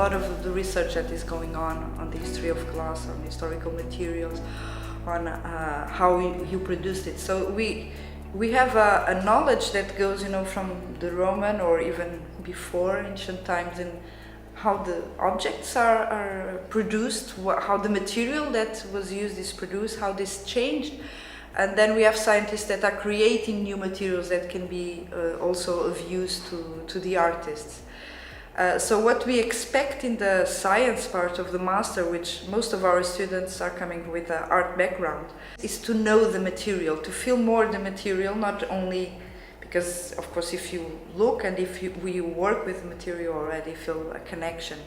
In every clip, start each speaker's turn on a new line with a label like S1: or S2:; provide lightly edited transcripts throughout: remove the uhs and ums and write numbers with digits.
S1: lot of the research that is going on the history of glass, on historical materials, on how you produced it. So we have a knowledge that goes, from the Roman or even before ancient times, in how the objects are produced, how the material that was used is produced, how this changed. And then we have scientists that are creating new materials that can be also of use to the artists. So what we expect in the science part of the master, which most of our students are coming with an art background, is to know the material, to feel more the material, not only because, of course, if you look and if we work with material already, feel a connection,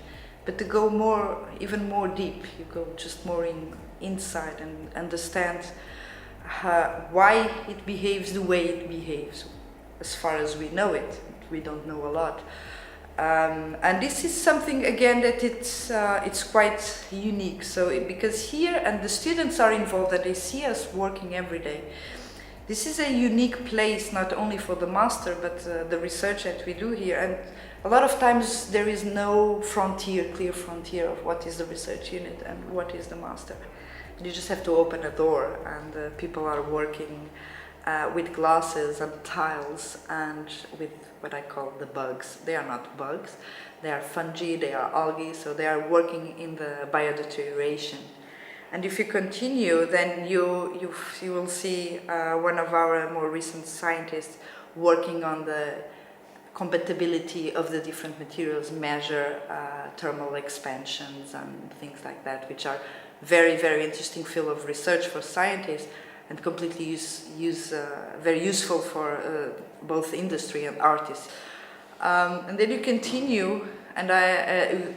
S1: but to go even more deep, you go just more inside and understand why it behaves the way it behaves, as far as we know it. We don't know a lot. And this is something, again, that it's quite unique. So because here, and the students are involved, that they see us working every day. This is a unique place, not only for the master, but the research that we do here. And a lot of times there is no clear frontier of what is the research unit and what is the master. You just have to open a door, and people are working with glasses and tiles and with what I call the bugs. They are not bugs, they are fungi, they are algae, so they are working in the biodeterioration. And if you continue, then you will see one of our more recent scientists working on the compatibility of the different materials, measure thermal expansions and things like that, which are very, very interesting field of research for scientists, and completely very useful for both industry and artists. And then you continue, and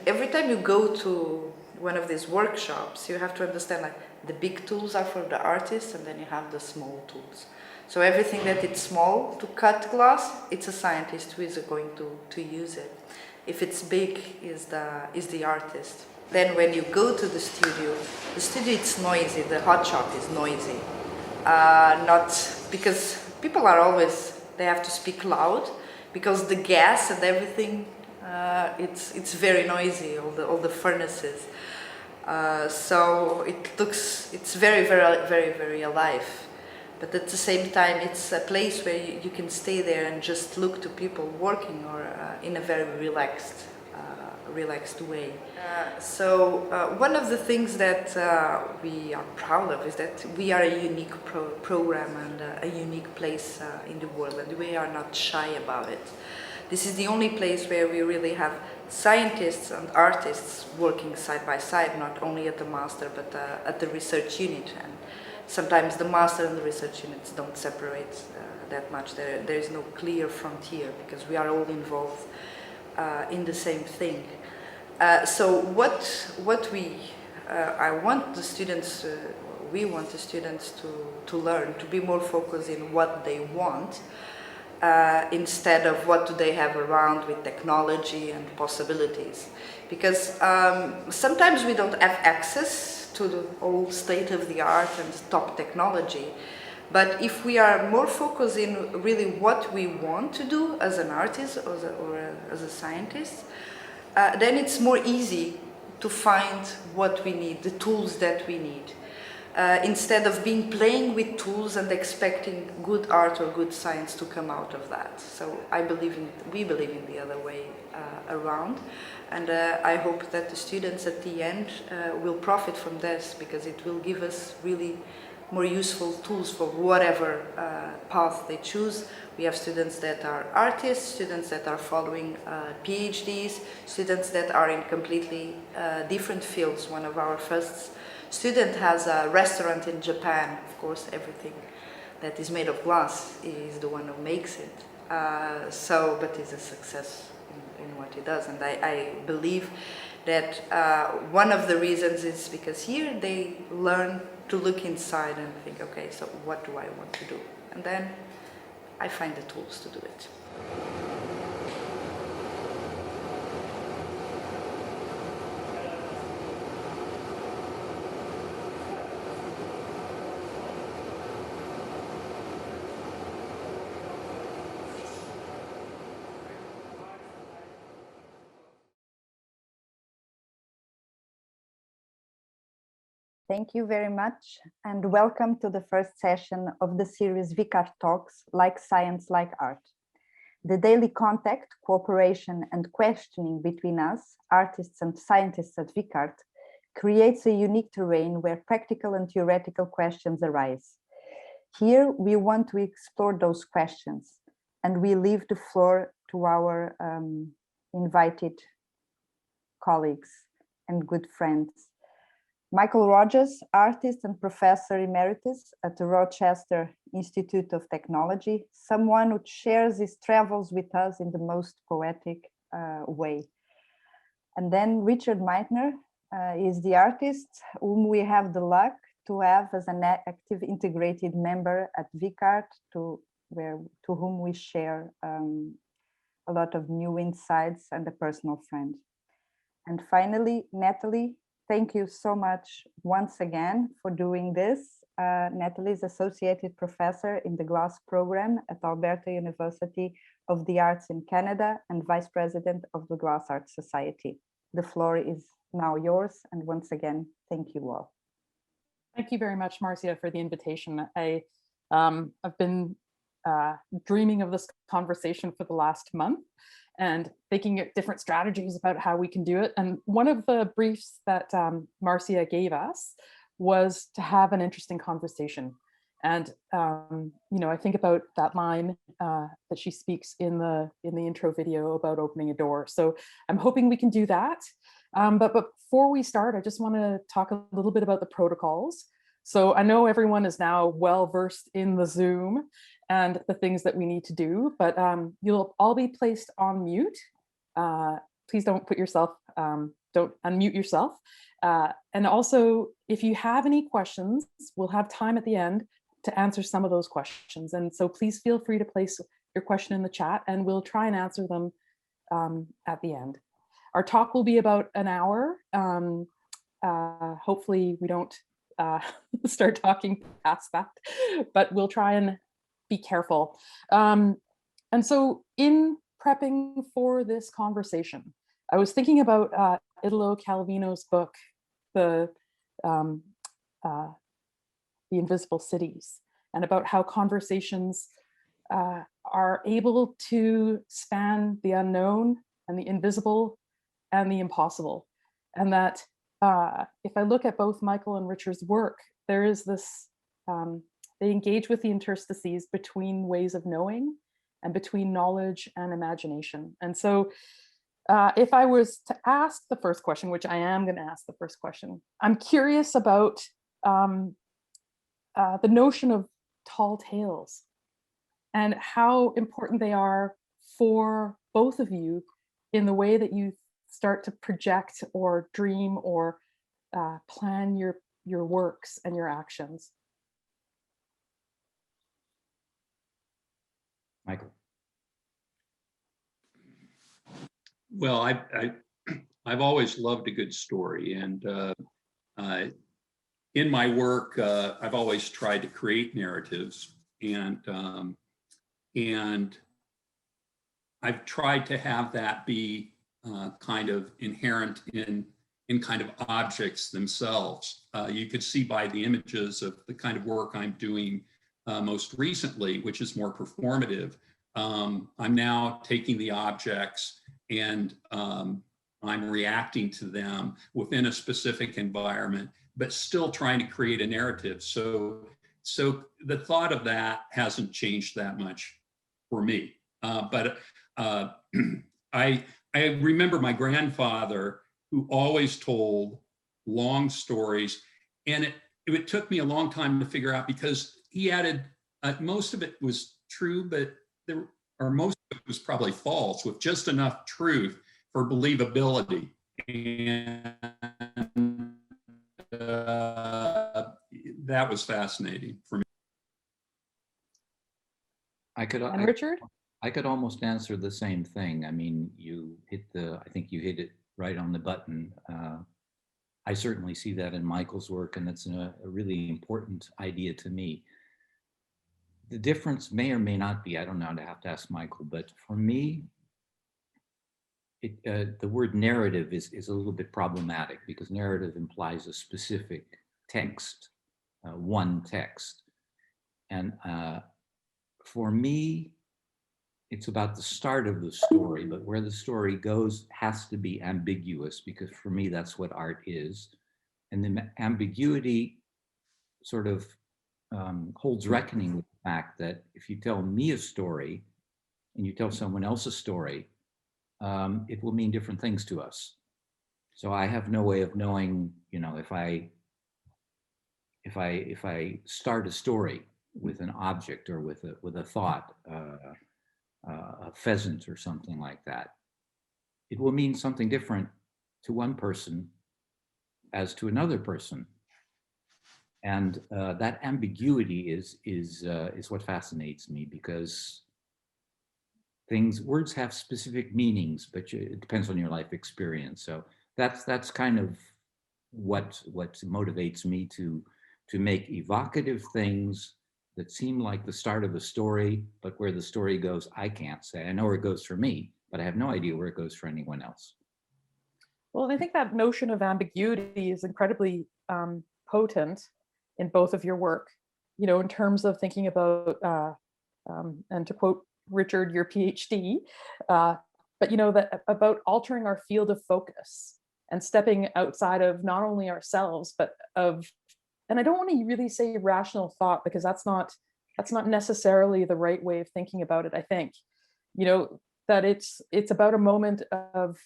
S1: every time you go to one of these workshops, you have to understand, like, the big tools are for the artists, and then you have the small tools. So everything that it's small to cut glass, it's a scientist who is going to use it. If it's big, is the artist. Then when you go to the studio it's noisy, the hot shop is noisy. Not because people are always, they have to speak loud, because the gas and everything, it's very noisy, all the furnaces. So it's very, very, very, very alive. But at the same time, it's a place where you can stay there and just look to people working, or in a very relaxed way. So one of the things that we are proud of is that we are a unique program and a unique place in the world, and we are not shy about it. This is the only place where we really have scientists and artists working side by side, not only at the master but at the research unit. And sometimes the master and the research units don't separate that much. There is no clear frontier, because we are all involved in the same thing. So what I want the students, we want the students to learn, to be more focused in what they want, instead of what do they have around with technology and possibilities. Because sometimes we don't have access to the whole state of the art and top technology. But if we are more focused in really what we want to do as an artist or as a scientist, then it's more easy to find what we need, the tools that we need, instead of playing with tools and expecting good art or good science to come out of that. So we believe in the other way around, and I hope that the students at the end will profit from this, because it will give us really more useful tools for whatever path they choose. We have students that are artists, students that are following PhDs, students that are in completely different fields. One of our first students has a restaurant in Japan. Of course, everything that is made of glass is the one who makes it. But he's a success in what he does. And I believe that one of the reasons is because here they learn to look inside and think, okay, so what do I want to do? And then I find the tools to do it.
S2: Thank you very much, and welcome to the first session of the series VICARTE Talks, Like Science, Like Art. The daily contact, cooperation, and questioning between us, artists and scientists at VICARTE, creates a unique terrain where practical and theoretical questions arise. Here, we want to explore those questions, and we leave the floor to our invited colleagues and good friends. Michael Rogers, artist and professor emeritus at the Rochester Institute of Technology, someone who shares his travels with us in the most poetic way. And then Richard Meitner is the artist whom we have the luck to have as an active integrated member at VICARTE, to whom we share a lot of new insights and a personal friend. And finally, Natali, thank you so much once again for doing this. Natali is Associated Professor in the Glass Program at Alberta University of the Arts in Canada and Vice President of the Glass Art Society. The floor is now yours, and once again, thank you all.
S3: Thank you very much, Marcia, for the invitation. I've been dreaming of this conversation for the last month and thinking of different strategies about how we can do it. And one of the briefs that Marcia gave us was to have an interesting conversation. And I think about that line that she speaks in the intro video about opening a door. So I'm hoping we can do that. But before we start, I just want to talk a little bit about the protocols. So I know everyone is now well versed in the Zoom and the things that we need to do, but you'll all be placed on mute. Please don't don't unmute yourself. And also, if you have any questions, we'll have time at the end to answer some of those questions. And so please feel free to place your question in the chat and we'll try and answer them at the end. Our talk will be about an hour. Hopefully we don't start talking past that, but we'll try and be careful. And so in prepping for this conversation, I was thinking about Italo Calvino's book, The Invisible Cities, and about how conversations are able to span the unknown and the invisible and the impossible. And that if I look at both Michael and Richard's work, there is this, they engage with the interstices between ways of knowing and between knowledge and imagination. And so if I was to ask the first question, which I am going to ask the first question, I'm curious about the notion of tall tales and how important they are for both of you in the way that you start to project or dream or plan your works and your actions.
S4: Michael.
S5: Well, I've always loved a good story, and in my work, I've always tried to create narratives, and I've tried to have that be kind of inherent in kind of objects themselves. You could see by the images of the kind of work I'm doing most recently, which is more performative. I'm now taking the objects and I'm reacting to them within a specific environment, but still trying to create a narrative. So the thought of that hasn't changed that much for me. But I remember my grandfather, who always told long stories, and it took me a long time to figure out, because he added, most of it was true, but most of it was probably false, with just enough truth for believability. And that was fascinating for me.
S3: And Richard?
S4: I could almost answer the same thing. I mean, I think you hit it right on the button. I certainly see that in Michael's work, and it's a really important idea to me. The difference may or may not be, I don't know, I'd have to ask Michael, but for me, the word narrative is a little bit problematic, because narrative implies a specific text, one text. And for me, it's about the start of the story, but where the story goes has to be ambiguous, because for me, that's what art is. And the ambiguity sort of holds reckoning with the fact that if you tell me a story and you tell someone else a story, it will mean different things to us. So I have no way of knowing, you know, if I start a story with an object or with a thought, a pheasant or something like that, it will mean something different to one person as to another person. And that ambiguity is what fascinates me, because words have specific meanings, but it depends on your life experience. So that's kind of what motivates me to make evocative things that seem like the start of a story, but where the story goes, I can't say. I know where it goes for me, but I have no idea where it goes for anyone else.
S3: Well, I think that notion of ambiguity is incredibly potent in both of your work, you know, in terms of thinking about, and to quote Richard, your PhD, but, you know, that about altering our field of focus and stepping outside of not only ourselves, but of, and I don't want to really say rational thought, because that's not necessarily the right way of thinking about it. I think, you know, that it's about a moment of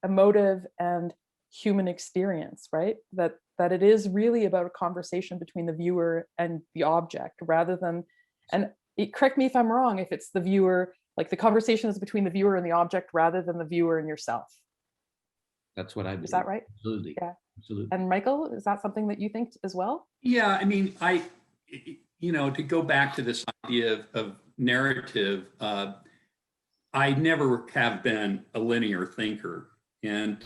S3: emotive and human experience, right? That it is really about a conversation between the viewer and the object, rather than, and correct me if I'm wrong, if it's the viewer, like the conversation is between the viewer and the object rather than the viewer and yourself.
S4: That's what I believe.
S3: Is that right?
S4: Absolutely.
S3: Yeah.
S4: Absolutely.
S3: And Michael, is that something that you think as well?
S5: Yeah, I mean, you know, to go back to this idea of narrative, I never have been a linear thinker. And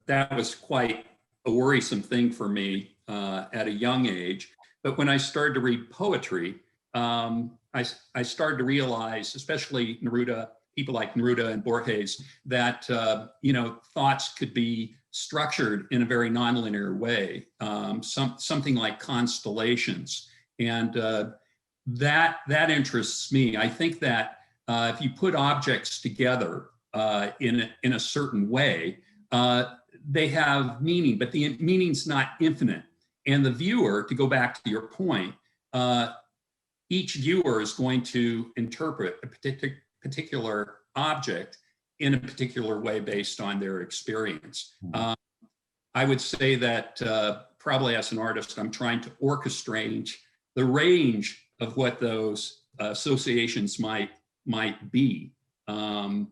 S5: that was quite a worrisome thing for me at a young age. But when I started to read poetry, I started to realize, especially Neruda, people like Neruda and Borges, that you know, thoughts could be structured in a very nonlinear way, something like constellations, and that interests me. I think that if you put objects together in a certain way, they have meaning, but the meaning's not infinite. And the viewer, to go back to your point, each viewer is going to interpret a particular object in a particular way based on their experience. I would say that probably as an artist, I'm trying to orchestrate the range of what those associations might be. And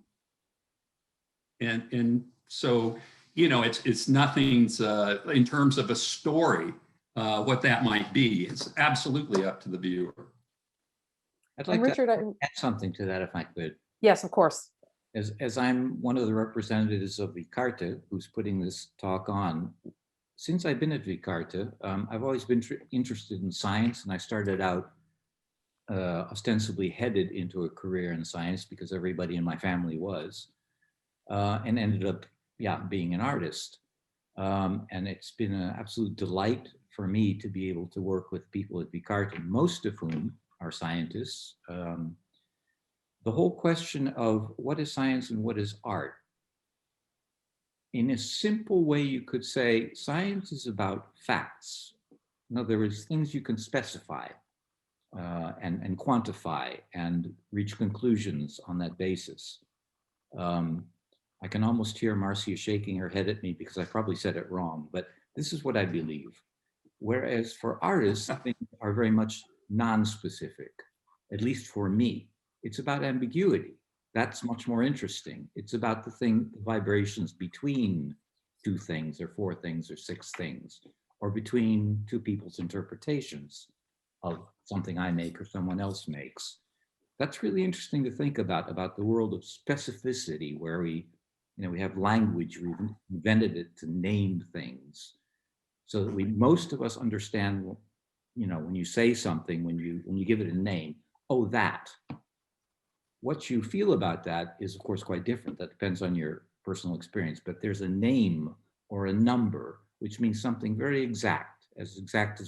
S5: so, you know, it's nothing's in terms of a story, what that might be. It's absolutely up to the viewer.
S4: I'd like
S3: Richard,
S4: to add something to that, if I could.
S3: Yes, of course.
S4: As I'm one of the representatives of VICARTE, who's putting this talk on, since I've been at VICARTE, I've always been interested in science, and I started out ostensibly headed into a career in science because everybody in my family was, and ended up, being an artist. And it's been an absolute delight for me to be able to work with people at VICARTE, most of whom are scientists. The whole question of what is science and what is art. In a simple way, you could say science is about facts. In other words, things you can specify and quantify and reach conclusions on that basis. I can almost hear Marcia shaking her head at me because I probably said it wrong, but this is what I believe. Whereas for artists, things are very much non-specific, at least for me. It's about ambiguity. That's much more interesting. It's about the vibrations between two things or four things or six things, or between two people's interpretations of something I make or someone else makes. That's really interesting to think about the world of specificity, where we have language, we've invented it to name things so that most of us understand, when you say something, when you give it a name, oh, that. What you feel about that is, of course, quite different. That depends on your personal experience, but there's a name or a number, which means something very exact as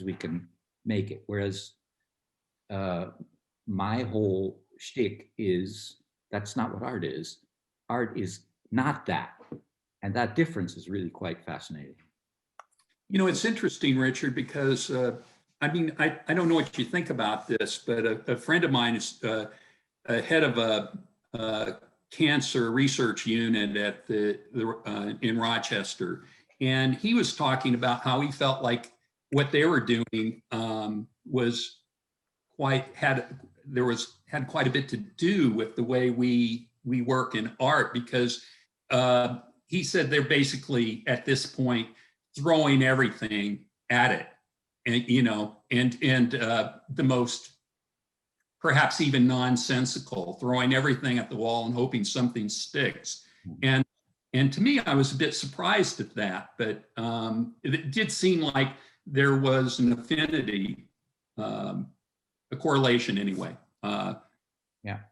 S4: we can make it. Whereas my whole shtick is, that's not what art is. Art is not that. And that difference is really quite fascinating.
S5: You know, it's interesting, Richard, because I mean, I don't know what you think about this, but a friend of mine is a head of a cancer research unit at in Rochester. And he was talking about how he felt like what they were doing was had quite a bit to do with the way we work in art, because he said they're basically at this point throwing everything at it, and you know, and the most perhaps even nonsensical, throwing everything at the wall and hoping something sticks. And to me, I was a bit surprised at that, but it did seem like there was an affinity, a correlation anyway,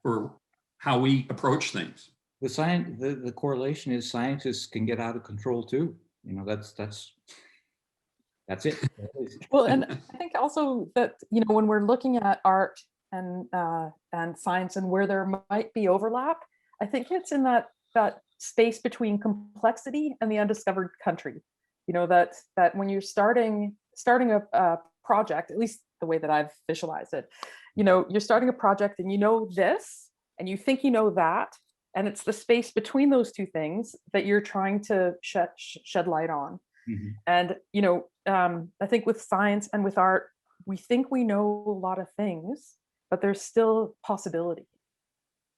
S5: for how we approach things.
S4: The correlation is scientists can get out of control too. You know, that's it.
S3: Well, and I think also that, you know, when we're looking at art and science and where there might be overlap, I think it's in that space between complexity and the undiscovered country. You know, that when you're starting a project, at least the way that I've visualized it, you know, you're starting a project and you know this, and you think you know that, and it's the space between those two things that you're trying to shed light on. Mm-hmm. And, you know, I think with science and with art, we think we know a lot of things, but there's still possibility.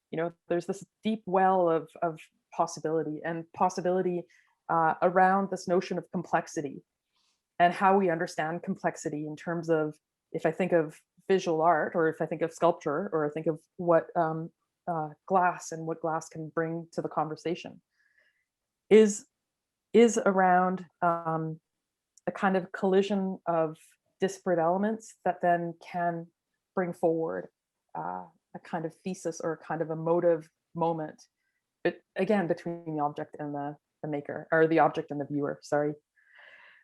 S3: You know, there's this deep well of possibility around this notion of complexity and how we understand complexity in terms of, if I think of visual art, or if I think of sculpture, or I think of what glass and what glass can bring to the conversation, is around a kind of collision of disparate elements that then can bring forward a kind of thesis or a kind of emotive moment, but again, between the object and the maker, or the object and the viewer, sorry.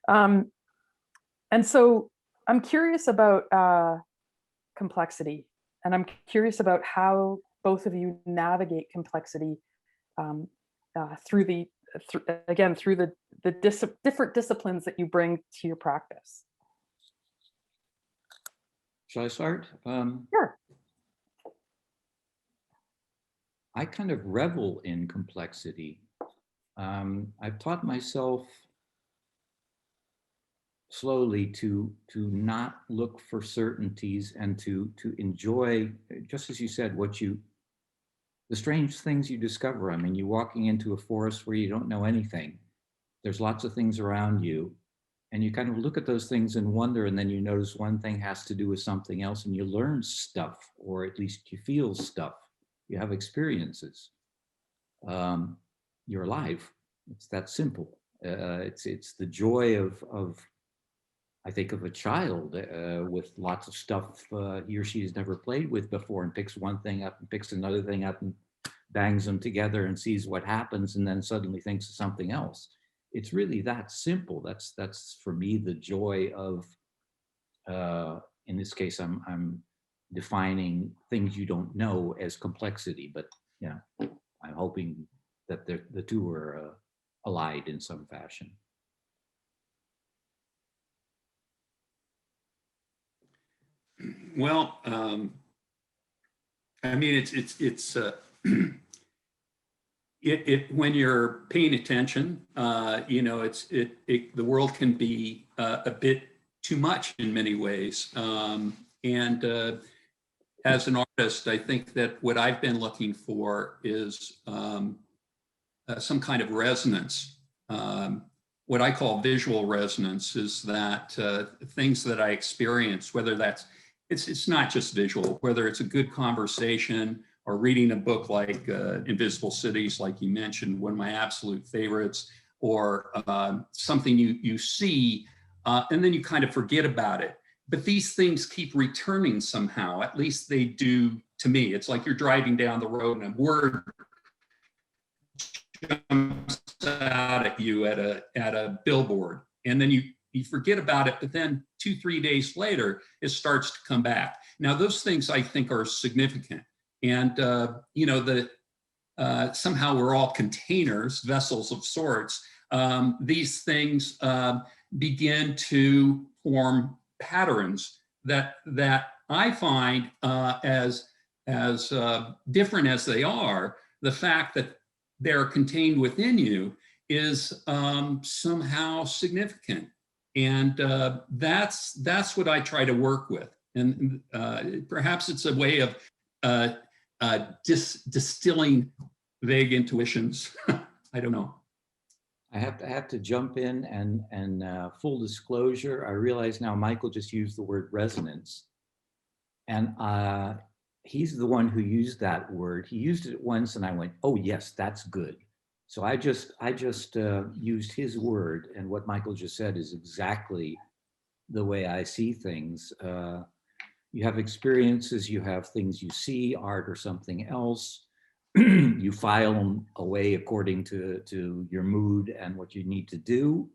S3: And so I'm curious about complexity, and I'm curious about how both of you navigate complexity through the different disciplines that you bring to your practice.
S4: Shall I start?
S3: Sure.
S4: I kind of revel in complexity. I've taught myself slowly to not look for certainties and to enjoy, just as you said, the strange things you discover. I mean, you're walking into a forest where you don't know anything. There's lots of things around you, and you kind of look at those things and wonder, and then you notice one thing has to do with something else, and you learn stuff, or at least you feel stuff. You have experiences. You're alive. It's that simple. It's the joy of I think of a child with lots of stuff he or she has never played with before, and picks one thing up and picks another thing up and bangs them together and sees what happens, and then suddenly thinks of something else. It's really that simple. That's for me the joy of. In this case, I'm defining things you don't know as complexity, but you know, I'm hoping that the two are allied in some fashion.
S5: Well, I mean, it's when you're paying attention, you know, the world can be a bit too much in many ways. And as an artist, I think that what I've been looking for is some kind of resonance. What I call visual resonance is that things that I experience, whether that's, it's not just visual, whether it's a good conversation or reading a book like Invisible Cities, like you mentioned, one of my absolute favorites, or something you see and then you kind of forget about it. But these things keep returning somehow, at least they do to me. It's like you're driving down the road and a word jumps out at you at a billboard, and then you forget about it, but then 2-3 days later, it starts to come back. Now, those things I think are significant. And, somehow we're all containers, vessels of sorts. These things begin to form patterns that I find as different as they are, the fact that they're contained within you is somehow significant. And that's what I try to work with. And perhaps it's a way of distilling vague intuitions. I don't know.
S4: I have to jump in and full disclosure, I realize now Michael just used the word resonance. And he's the one who used that word. He used it once and I went, oh yes, that's good. So I just used his word, and what Michael just said is exactly the way I see things. You have experiences, you have things you see, art or something else. You file them away according to your mood and what you need to do,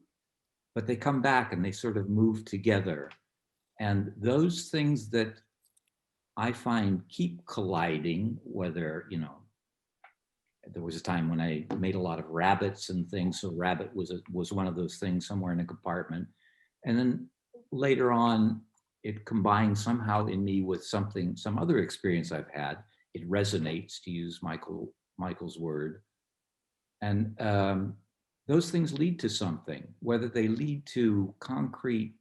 S4: but they come back and they sort of move together. And those things that I find keep colliding, whether, there was a time when I made a lot of rabbits and things, so rabbit was one of those things somewhere in a compartment. And then later on, it combined somehow in me with some other experience I've had. It resonates, to use Michael's word. And those things lead to something, whether they lead to concrete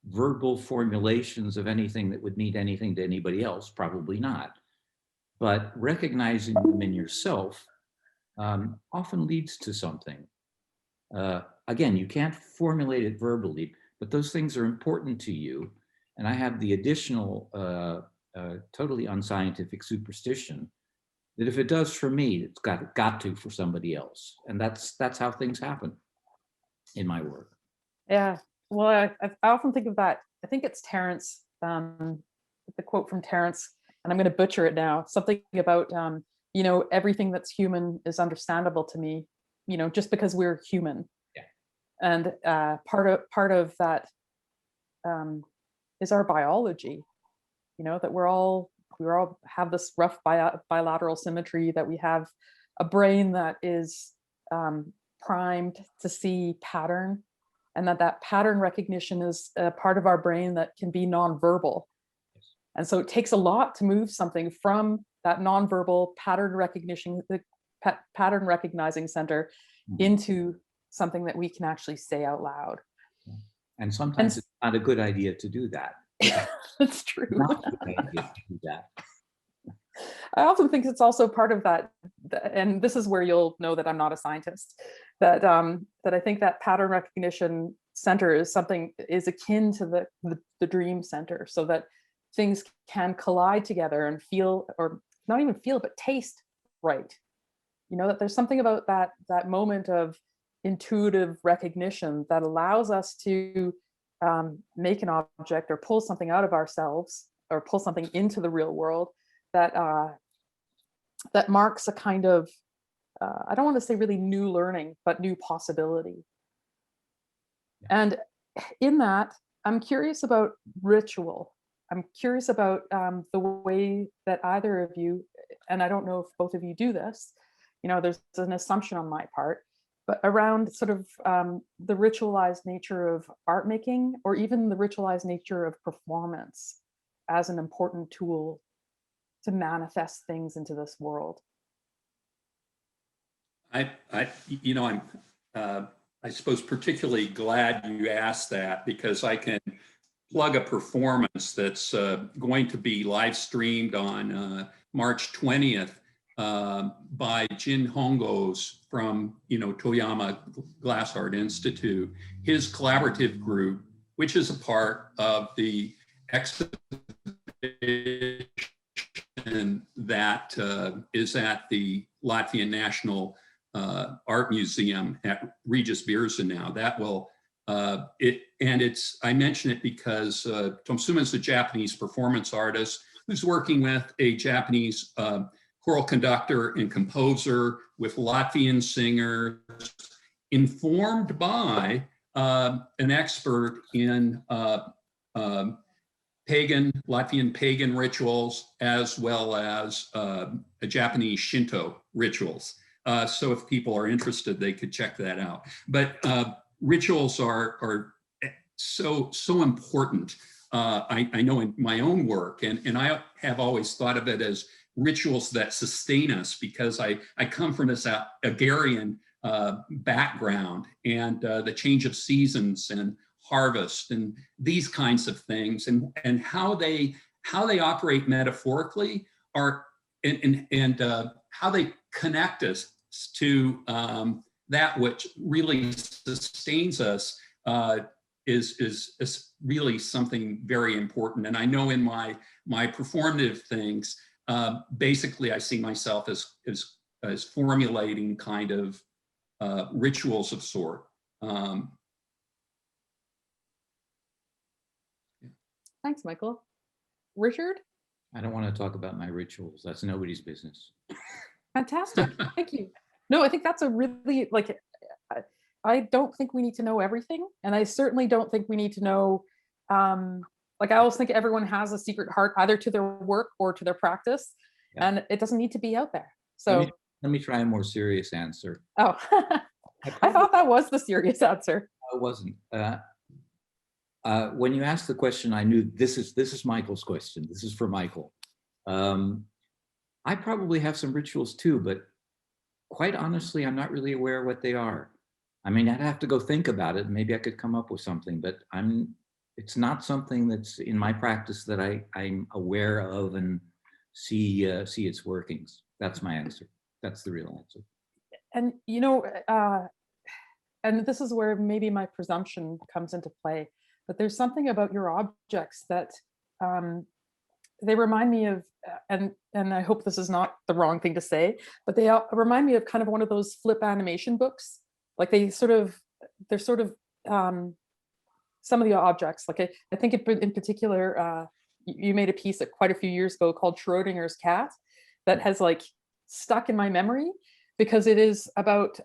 S4: verbal formulations of anything that would mean anything to anybody else, probably not. But recognizing them in yourself often leads to something. Again, you can't formulate it verbally, but those things are important to you. And I have the additional, totally unscientific superstition that if it does for me, it's got to for somebody else. And that's how things happen in my work.
S3: Yeah, well, I often think of that. I think it's Terence, the quote from Terence, and I'm going to butcher it now, something about, everything that's human is understandable to me, just because we're human.
S4: Yeah.
S3: And part of that is our biology, that we all have this rough bilateral symmetry, that we have a brain that is primed to see pattern, and that pattern recognition is a part of our brain that can be nonverbal. And so it takes a lot to move something from that nonverbal pattern recognition, the pattern recognizing center, into something that we can actually say out loud.
S4: And sometimes it's not a good idea to do that.
S3: That's true.
S4: Not a good idea to do that.
S3: I often think it's also part of that, and this is where you'll know that I'm not a scientist, that I think that pattern recognition center is akin to the dream center, so that things can collide together and feel, or not even feel, but taste right. That there's something about that moment of intuitive recognition that allows us to make an object or pull something out of ourselves or pull something into the real world that marks a kind of, I don't want to say really new learning, but new possibility. And in that, I'm curious about ritual. I'm curious about the way that either of you, and I don't know if both of you do this, there's an assumption on my part, but around sort of the ritualized nature of art making, or even the ritualized nature of performance as an important tool to manifest things into this world.
S5: I'm I suppose particularly glad you asked that, because I can plug a performance that's going to be live streamed on March 20th by Jin Hongos from Toyama Glass Art Institute, his collaborative group, which is a part of the exhibition that is at the Latvian National Art Museum at Regis Birzenau. That will I mention it because Tom Suma is a Japanese performance artist who's working with a Japanese choral conductor and composer with Latvian singers, informed by an expert in Latvian pagan rituals, as well as Japanese Shinto rituals. So if people are interested, they could check that out. But rituals are so important. I know in my own work, and I have always thought of it as rituals that sustain us, because I come from this agrarian background, and the change of seasons and harvest and these kinds of things, and how they operate metaphorically are and how they connect us to that which really sustains us is really something very important. And I know in my performative things, basically I see myself as formulating kind of rituals of sort.
S3: Thanks, Michael. Richard?
S4: I don't want to talk about my rituals. That's nobody's business.
S3: Fantastic. Thank you. No, I think that's a really, like, I don't think we need to know everything. And I certainly don't think we need to know, like, I always think everyone has a secret heart, either to their work or to their practice. Yeah. And it doesn't need to be out there. So
S4: let me try a more serious answer.
S3: Oh, I thought that was the serious answer.
S4: No, it wasn't. When you asked the question, I knew this is Michael's question. This is for Michael. I probably have some rituals too, but quite honestly, I'm not really aware of what they are. I mean, I'd have to go think about it. Maybe I could come up with something, but it's not something that's in my practice that I'm aware of and see its workings. That's my answer. That's the real answer.
S3: And, and this is where maybe my presumption comes into play, but there's something about your objects that they remind me of, and I hope this is not the wrong thing to say, but they remind me of kind of one of those flip animation books. Like they're sort of some of the objects, like I think in particular, you made a piece quite a few years ago called Schrodinger's Cat that has like stuck in my memory because it is about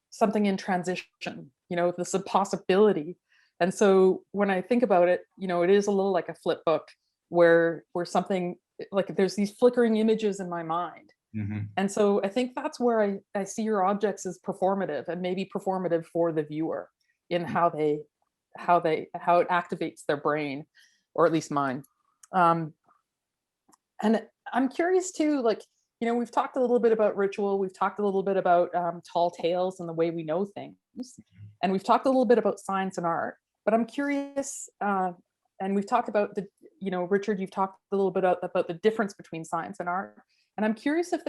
S3: something in transition, this possibility. And so when I think about it, it is a little like a flip book where something like there's these flickering images in my mind. Mm-hmm. And so I think that's where I see your objects as performative, and maybe performative for the viewer in how it activates their brain, or at least mine. And I'm curious too, like, we've talked a little bit about ritual, we've talked a little bit about tall tales and the way we know things, and we've talked a little bit about science and art, but I'm curious, and we've talked about Richard, you've talked a little bit about the difference between science and art. And I'm curious if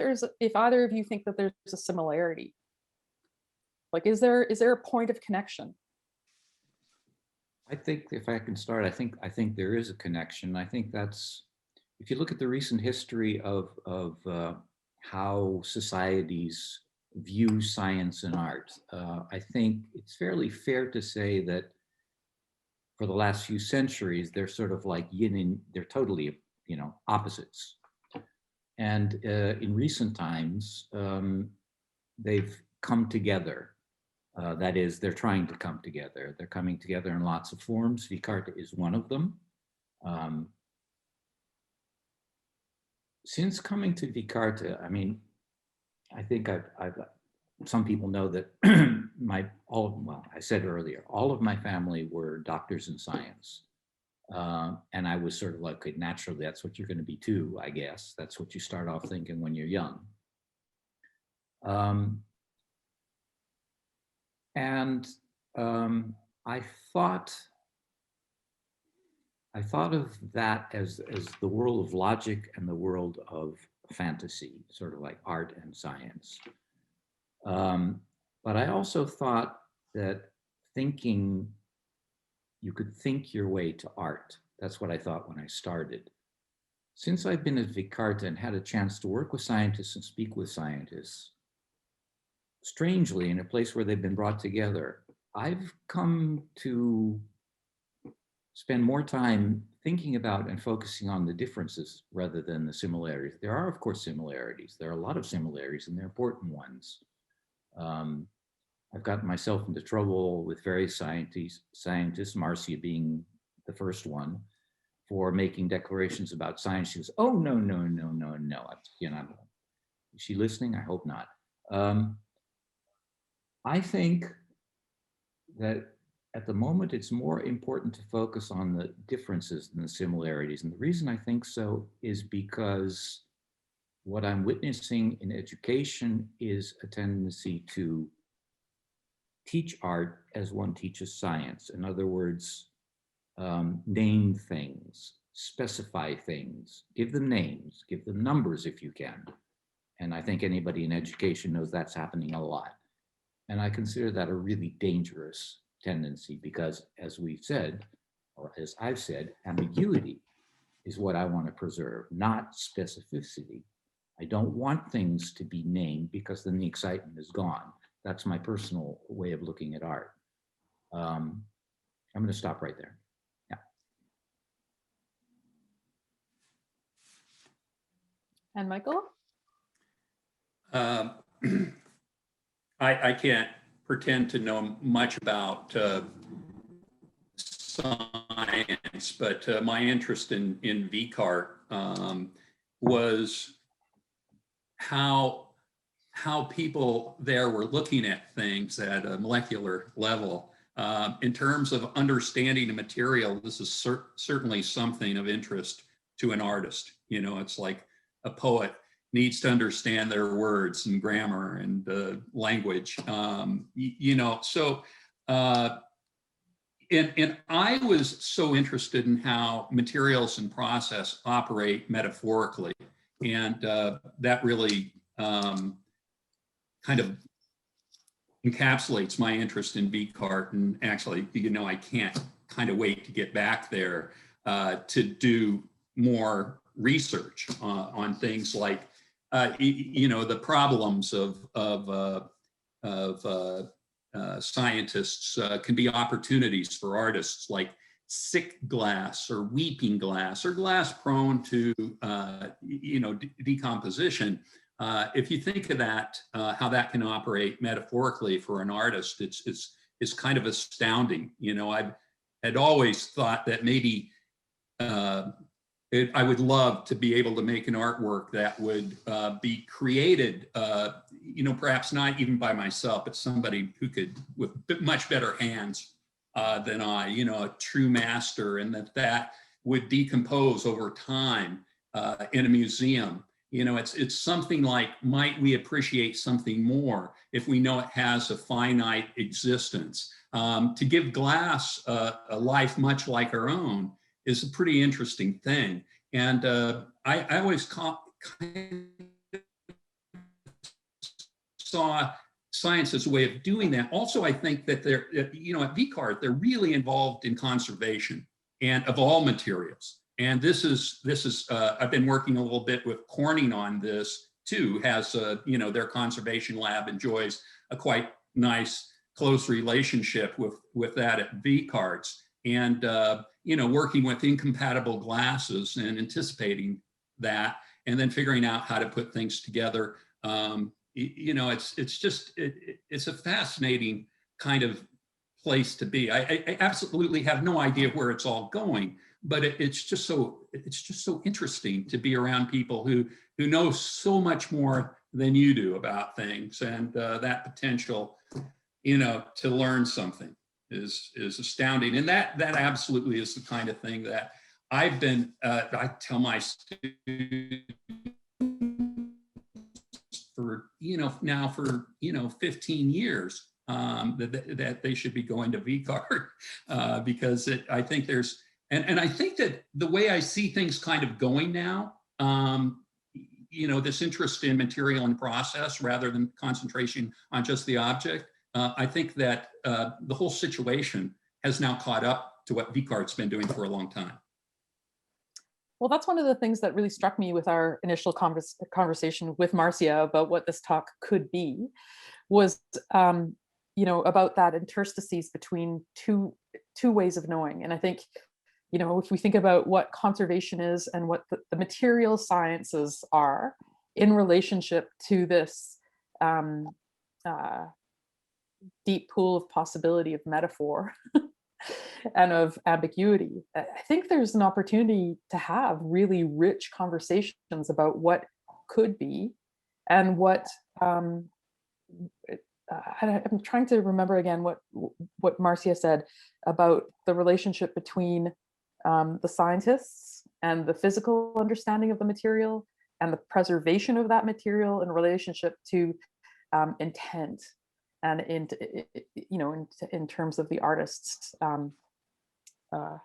S3: either of you think that there's a similarity. Like, is there a point of connection?
S4: I think if I can start, I think there is a connection. I think that's, if you look at the recent history of how societies view science and art, I think it's fairly fair to say that for the last few centuries, they're sort of like yin and they're totally, opposites. And in recent times, they've come together. That is, they're trying to come together. They're coming together in lots of forms. VICARTE is one of them. Since coming to VICARTE, I mean, I think I've some people know that I said earlier, all of my family were doctors in science. And I was sort of like, okay, naturally, that's what you're going to be too, I guess. That's what you start off thinking when you're young. I thought of that as the world of logic and the world of fantasy, sort of like art and science. But I also thought that you could think your way to art. That's what I thought when I started. Since I've been at VICARTE and had a chance to work with scientists and speak with scientists, strangely, in a place where they've been brought together, I've come to spend more time thinking about and focusing on the differences rather than the similarities. There are, of course, similarities. There are a lot of similarities, and they're important ones. I've gotten myself into trouble with various scientists, Marcia being the first one, for making declarations about science. She goes, "Oh, no, no, no, no, no." You know, is she listening? I hope not. I think that at the moment, it's more important to focus on the differences than the similarities. And the reason I think so is because what I'm witnessing in education is a tendency to teach art as one teaches science. In other words, name things, specify things, give them names, give them numbers if you can. And I think anybody in education knows that's happening a lot. And I consider that a really dangerous tendency because, as we've said, or as I've said, ambiguity is what I want to preserve, not specificity. I don't want things to be named because then the excitement is gone. That's my personal way of looking at art. I'm going to stop right there. Yeah.
S3: And Michael?
S5: I can't pretend to know much about science, but my interest in VICARTE was how people there were looking at things at a molecular level. In terms of understanding a material, this is certainly something of interest to an artist. You know, it's like a poet needs to understand their words and grammar and language. You know, so and I was so interested in how materials and process operate metaphorically, and that really kind of encapsulates my interest in VICARTE. And actually, you know, I can't kind of wait to get back there to do more research on things like, you know, the problems of scientists can be opportunities for artists, like sick glass or weeping glass or glass prone to, you know, decomposition. If you think of that, how that can operate metaphorically for an artist, it's kind of astounding. You know, I had always thought that maybe I would love to be able to make an artwork that would be created, you know, perhaps not even by myself, but somebody who could, with much better hands than I, you know, a true master, and that would decompose over time in a museum. You know, it's something like, might we appreciate something more if we know it has a finite existence? To give glass a life much like our own is a pretty interesting thing. And I always kind of saw science as a way of doing that. Also, I think that they're, you know, at VICARTE, they're really involved in conservation and of all materials. And this is I've been working a little bit with Corning on this too. Has you know, their conservation lab enjoys a quite nice close relationship with that at VICARTE's. And you know, working with incompatible glasses and anticipating that, and then figuring out how to put things together. You know, it's a fascinating kind of place to be. I absolutely have no idea where it's all going, but it's just so interesting to be around people who know so much more than you do about things, and that potential, you know, to learn something is astounding. And that absolutely is the kind of thing that I've been, I tell my students for, you know, now for, you know, 15 years, that they should be going to VICARTE because I think there's, and I think that the way I see things kind of going now, you know, this interest in material and process rather than concentration on just the object, I think that the whole situation has now caught up to what VICARTE's been doing for a long time.
S3: Well, that's one of the things that really struck me with our initial conversation with Marcia about what this talk could be, was, you know, about that interstices between two ways of knowing. And I think you know, if we think about what conservation is and what the material sciences are in relationship to this deep pool of possibility of metaphor and of ambiguity, I think there's an opportunity to have really rich conversations about what could be and what I'm trying to remember again what Marcia said about the relationship between the scientists and the physical understanding of the material and the preservation of that material in relationship to intent, and in terms of the artist's the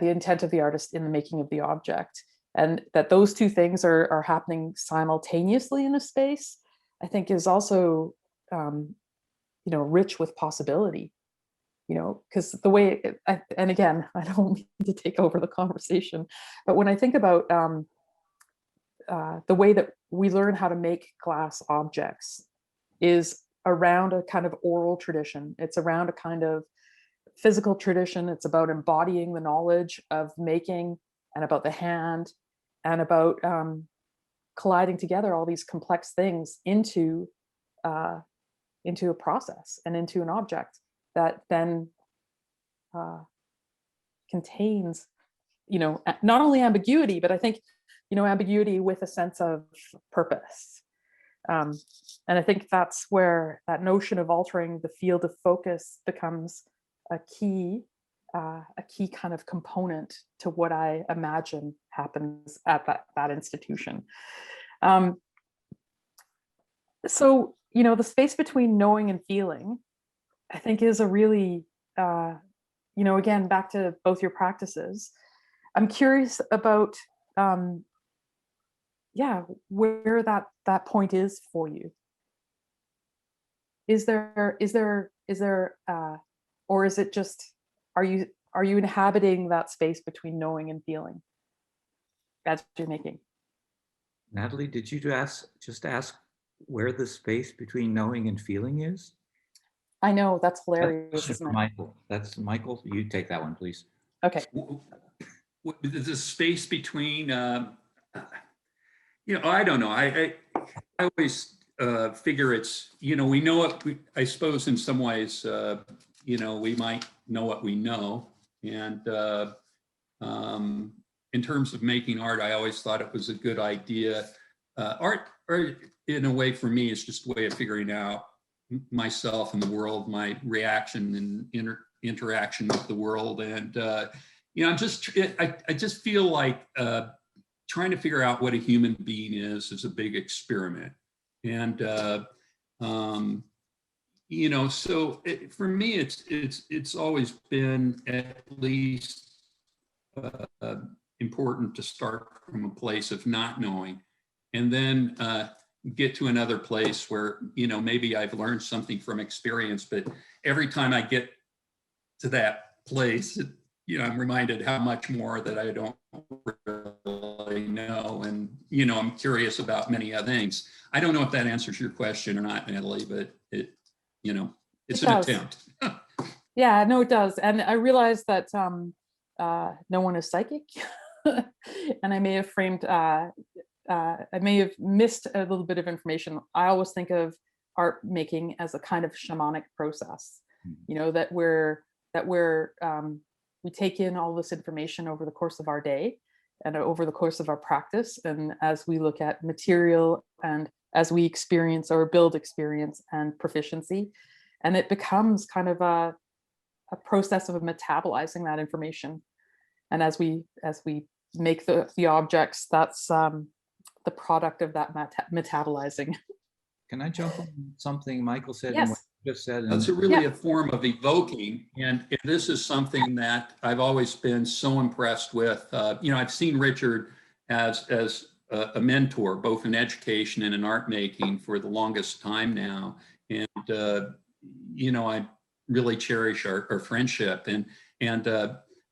S3: intent of the artist in the making of the object, and that those two things are happening simultaneously in a space, I think is also rich with possibility, because the way and again, I don't mean to take over the conversation, but when I think about the way that we learn how to make glass objects is around a kind of oral tradition. It's around a kind of physical tradition. It's about embodying the knowledge of making, and about the hand, and about colliding together all these complex things into a process and into an object that then contains, not only ambiguity, but I think, ambiguity with a sense of purpose. And I think that's where that notion of altering the field of focus becomes a key kind of component to what I imagine happens at that institution. So, the space between knowing and feeling, I think, is a really, again, back to both your practices. I'm curious about, where that point is for you. Is there, or is it just, are you inhabiting that space between knowing and feeling as you're making?
S4: Natali, did you just ask where the space between knowing and feeling is?
S3: I know, that's hilarious.
S4: That's
S3: isn't it?
S4: Michael. That's Michael. You take that one, please.
S3: Okay.
S5: The space between, I don't know. I always figure it's, we know what I suppose in some ways, we might know what we know. And in terms of making art, I always thought it was a good idea. Art, in a way, for me, is just a way of figuring out myself and the world, my reaction and interaction with the world. And, I just feel like trying to figure out what a human being is a big experiment. And, so for me, it's always been at least important to start from a place of not knowing, and then get to another place where, maybe I've learned something from experience, but every time I get to that place, I'm reminded how much more that I don't really know. And, I'm curious about many other things. I don't know if that answers your question or not, Natali, but it's an attempt.
S3: Yeah, no, it does. And I realize that no one is psychic. And I may have I may have missed a little bit of information. I always think of art making as a kind of shamanic process, that we take in all this information over the course of our day and over the course of our practice. And as we look at material and as we experience or build experience and proficiency, and it becomes kind of a process of metabolizing that information. And as we make the objects, that's the product of that metabolizing.
S4: Can I jump on something Michael said?
S3: Yes.
S4: And what you just said?
S5: That's really a form of evoking. And this is something that I've always been so impressed with. I've seen Richard as a mentor, both in education and in art making for the longest time now. And, I really cherish our friendship. And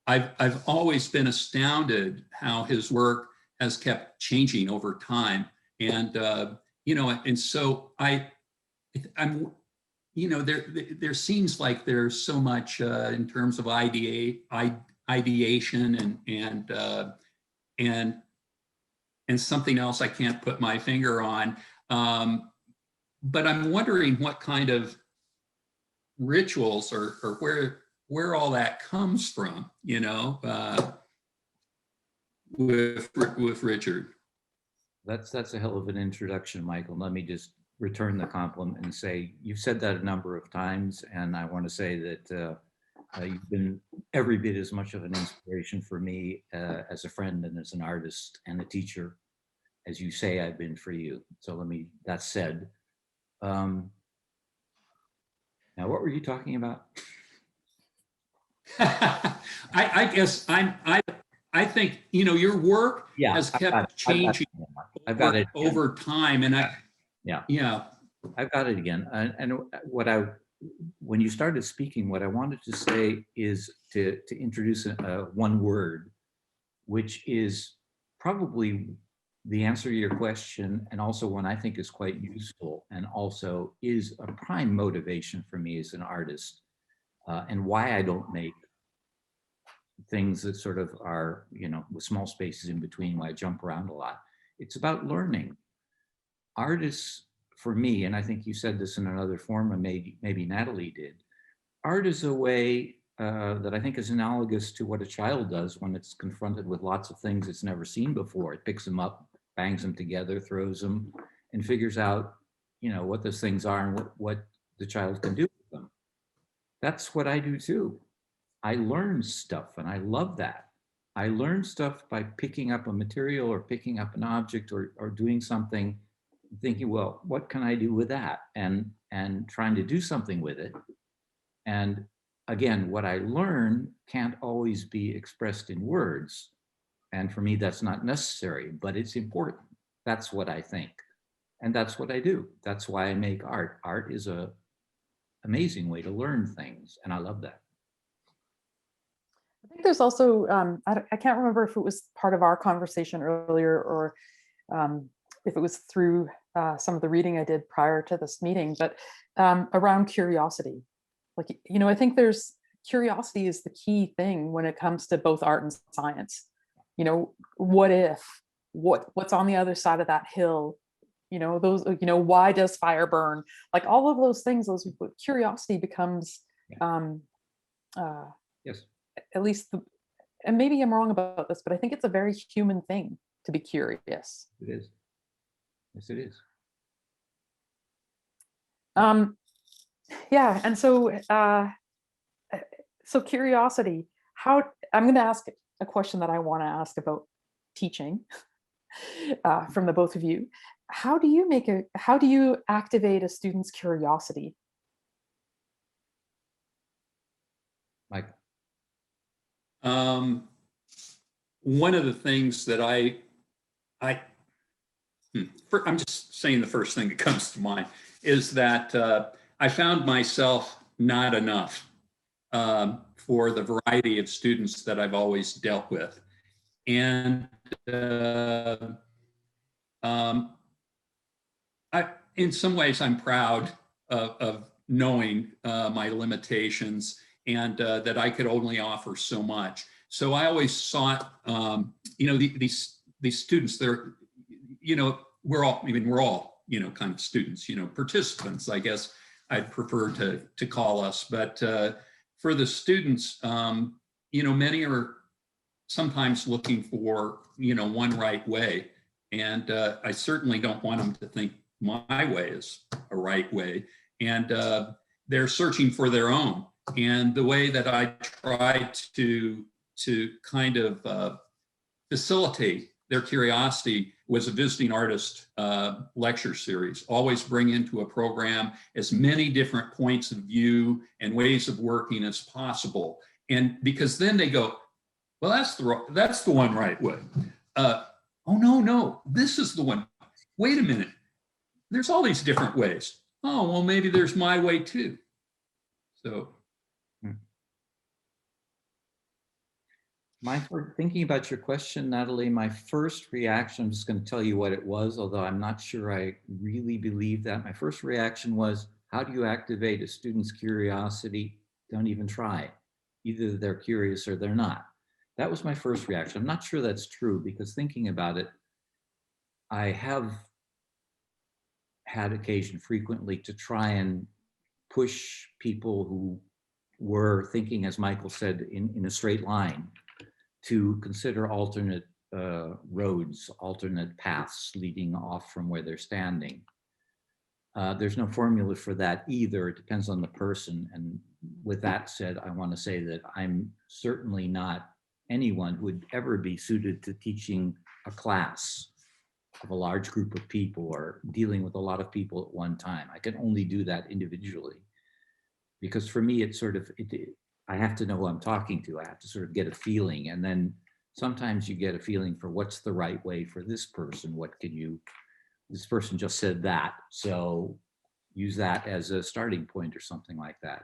S5: I've always been astounded how his work has kept changing over time. And, and so I'm, there seems like there's so much in terms of ideation and something else I can't put my finger on. But I'm wondering what kind of rituals or where all that comes from, you know, with Richard.
S4: That's a hell of an introduction, Michael. Let me just return the compliment and say, you've said that a number of times, and I want to say that you've been every bit as much of an inspiration for me as a friend and as an artist and a teacher as you say I've been for you. So that said, now what were you talking about?
S5: I guess I think, you know, your work has kept changing over time. And
S4: I've got it again. And when you started speaking, what I wanted to say is to introduce one word, which is probably the answer to your question, and also one I think is quite useful, and also is a prime motivation for me as an artist, and why I don't make things that sort of are, you know, with small spaces in between, why I jump around a lot. It's about learning. Artists, for me, and I think you said this in another form, and maybe Natali did, art is a way that I think is analogous to what a child does when it's confronted with lots of things it's never seen before. It picks them up, bangs them together, throws them, and figures out, you know, what those things are and what the child can do with them. That's what I do too. I learn stuff, and I love that. I learn stuff by picking up a material or picking up an object or doing something, thinking, well, what can I do with that? And trying to do something with it. And again, what I learn can't always be expressed in words. And for me, that's not necessary, but it's important. That's what I think. And that's what I do. That's why I make art. Art is an amazing way to learn things, and I love that.
S3: I think there's also, I can't remember if it was part of our conversation earlier or if it was through some of the reading I did prior to this meeting, but around curiosity. Like, you know, I think curiosity is the key thing when it comes to both art and science. You know, what if, what's on the other side of that hill? You know, those, you know, why does fire burn? Like all of those things, those curiosity becomes,
S4: yes.
S3: At least, and maybe I'm wrong about this, but I think it's a very human thing to be curious.
S4: It is. Yes, it is.
S3: Yeah, and so curiosity. How I'm going to ask a question that I want to ask about teaching from the both of you. How do you activate a student's curiosity?
S4: Mike.
S5: One of the things that I'm just saying the first thing that comes to mind is that I found myself not enough for the variety of students that I've always dealt with. And in some ways, I'm proud of knowing my limitations and that I could only offer so much. So I always sought, you know, these students, they're, you know, we're all, you know, kind of students, you know, participants, I guess I'd prefer to call us. But for the students, you know, many are sometimes looking for, you know, one right way. And I certainly don't want them to think my way is a right way. And they're searching for their own. And the way that I try to kind of facilitate their curiosity was a visiting artist lecture series. Always bring into a program as many different points of view and ways of working as possible. And because then they go, well, that's the one right way. Oh, no, this is the one. Wait a minute. There's all these different ways. Oh, well, maybe there's my way too. So.
S4: Thinking about your question, Natali, my first reaction, I'm just going to tell you what it was, although I'm not sure I really believe that. My first reaction was, how do you activate a student's curiosity? Don't even try. Either they're curious or they're not. That was my first reaction. I'm not sure that's true, because thinking about it, I have had occasion frequently to try and push people who were thinking, as Michael said, in a straight line, to consider alternate roads, alternate paths leading off from where they're standing. There's no formula for that either. It depends on the person. And with that said, I want to say that I'm certainly not anyone who would ever be suited to teaching a class of a large group of people or dealing with a lot of people at one time. I can only do that individually, because for me, it's sort of, I have to know who I'm talking to. I have to sort of get a feeling. And then sometimes you get a feeling for what's the right way for this person. What can you, this person just said that, so use that as a starting point or something like that.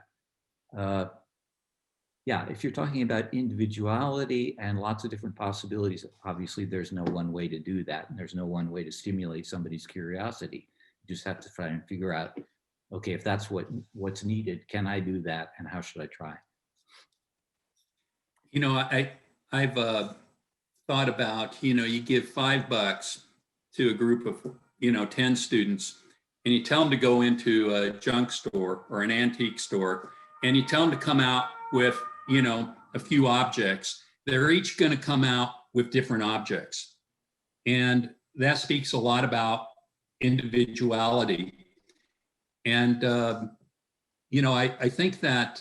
S4: Yeah, if you're talking about individuality and lots of different possibilities, obviously there's no one way to do that. And there's no one way to stimulate somebody's curiosity. You just have to try and figure out, okay, if that's what's needed, can I do that? And how should I try?
S5: You know, I've thought about, you know, you give $5 to a group of, you know, 10 students, and you tell them to go into a junk store or an antique store, and you tell them to come out with, you know, a few objects. They're each going to come out with different objects. And that speaks a lot about individuality. And, you know, I think that,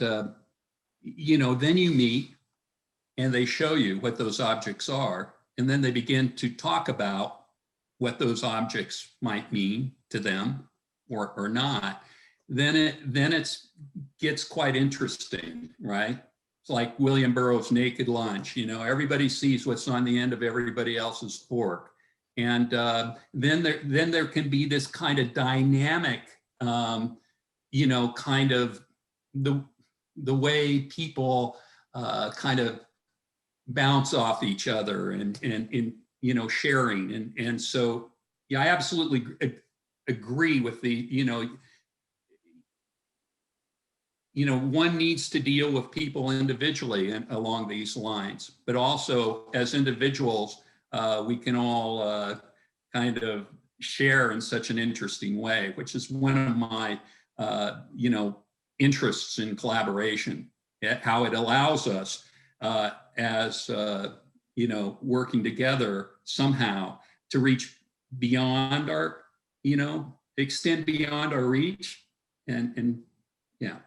S5: you know, then you meet and they show you what those objects are. And then they begin to talk about what those objects might mean to them or not. Then it gets quite interesting, right? It's like William Burroughs' Naked Lunch. You know, everybody sees what's on the end of everybody else's fork. And then there can be this kind of dynamic, you know, kind of the way people kind of bounce off each other and you know, sharing. And so, yeah, I absolutely agree with the, you know, one needs to deal with people individually and along these lines, but also as individuals, we can all kind of share in such an interesting way, which is one of my, you know, interests in collaboration, how it allows us as, you know, working together somehow to reach beyond our, you know, extend beyond our reach and yeah.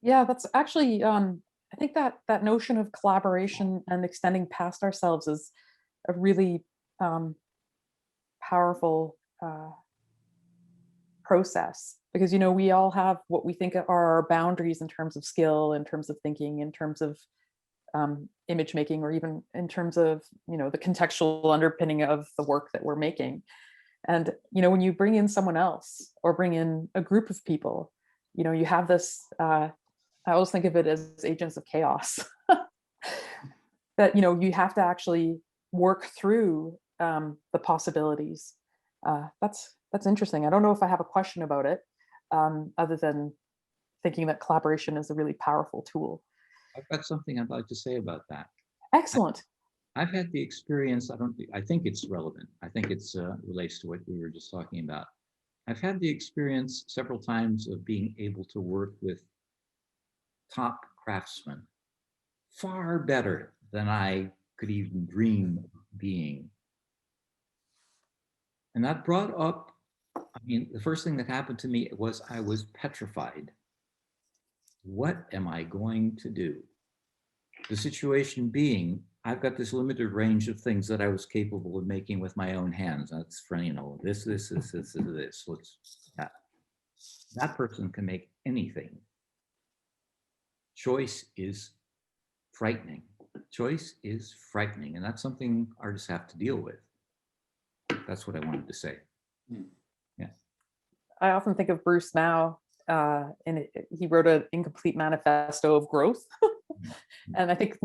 S3: Yeah, that's actually, I think that notion of collaboration and extending past ourselves is a really powerful process, because, you know, we all have what we think are our boundaries in terms of skill, in terms of thinking, in terms of image making, or even in terms of, you know, the contextual underpinning of the work that we're making. And, you know, when you bring in someone else or bring in a group of people, you know, you have this, I always think of it as agents of chaos, that, you know, you have to actually work through the possibilities. That's interesting. I don't know if I have a question about it, other than thinking that collaboration is a really powerful tool.
S4: I've got something I'd like to say about that.
S3: Excellent.
S4: I've had the experience, I think it's relevant. I think it's relates to what we were just talking about. I've had the experience several times of being able to work with top craftsmen, far better than I could even dream of being. And that brought up, I mean, the first thing that happened to me was I was petrified. What am I going to do? The situation being, I've got this limited range of things that I was capable of making with my own hands. That's for, you know, this. That person can make anything. Choice is frightening. Choice is frightening, and that's something artists have to deal with. That's what I wanted to say. Yeah.
S3: I often think of Bruce Mao, and he wrote an incomplete manifesto of growth. And I think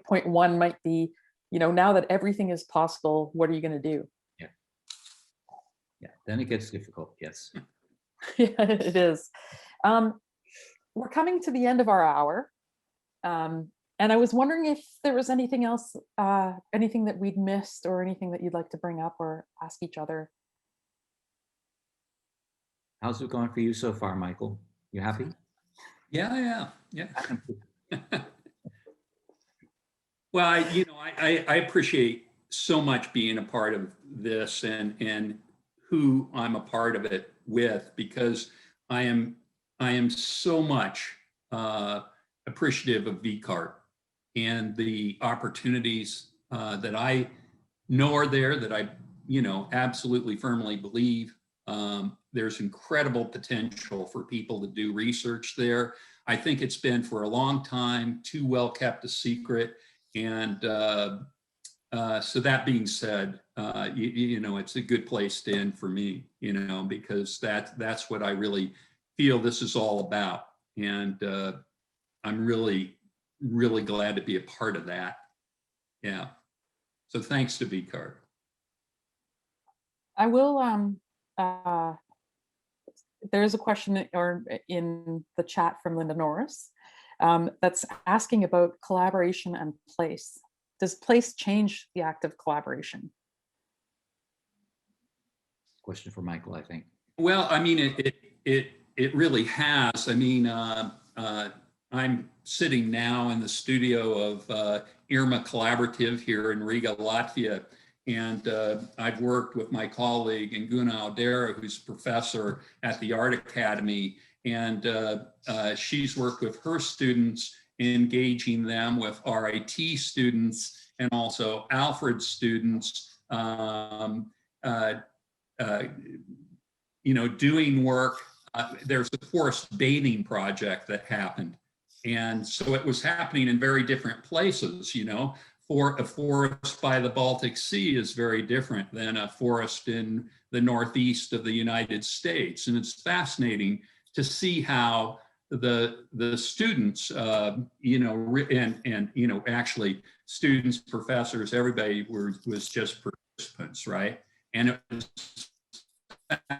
S3: point one might be, you know, now that everything is possible, what are you going to do?
S4: Yeah. Yeah. Then it gets difficult. Yes.
S3: Yeah, it is. We're coming to the end of our hour. And I was wondering if there was anything else, anything that we'd missed or anything that you'd like to bring up or ask each other.
S4: How's it going for you so far, Michael? You happy?
S5: Yeah. Well, I appreciate so much being a part of this and who I'm a part of it with, because I am so much appreciative of VICARTE and the opportunities that I know are there, that I absolutely firmly believe there's incredible potential for people to do research there. I think it's been for a long time too well kept a secret. And so that being said, it's a good place to end for me, because that's what I really feel this is all about. And I'm really, really glad to be a part of that. Yeah. So thanks to VICARTE.
S3: I will, there's a question in the chat from Linda Norris that's asking about collaboration and place. Does place change the act of collaboration?
S4: Question for Michael, I think.
S5: Well, I mean, it really has. I mean, I'm sitting now in the studio of IRMA Collaborative here in Riga, Latvia. And I've worked with my colleague Nguna Aldera, who's professor at the Art Academy. And she's worked with her students, engaging them with RIT students and also Alfred students, doing work. There's a forest bathing project that happened. And so it was happening in very different places, For a forest by the Baltic Sea is very different than a forest in the northeast of the United States. And it's fascinating to see how the students, actually students, professors, everybody was just participants, right? And it was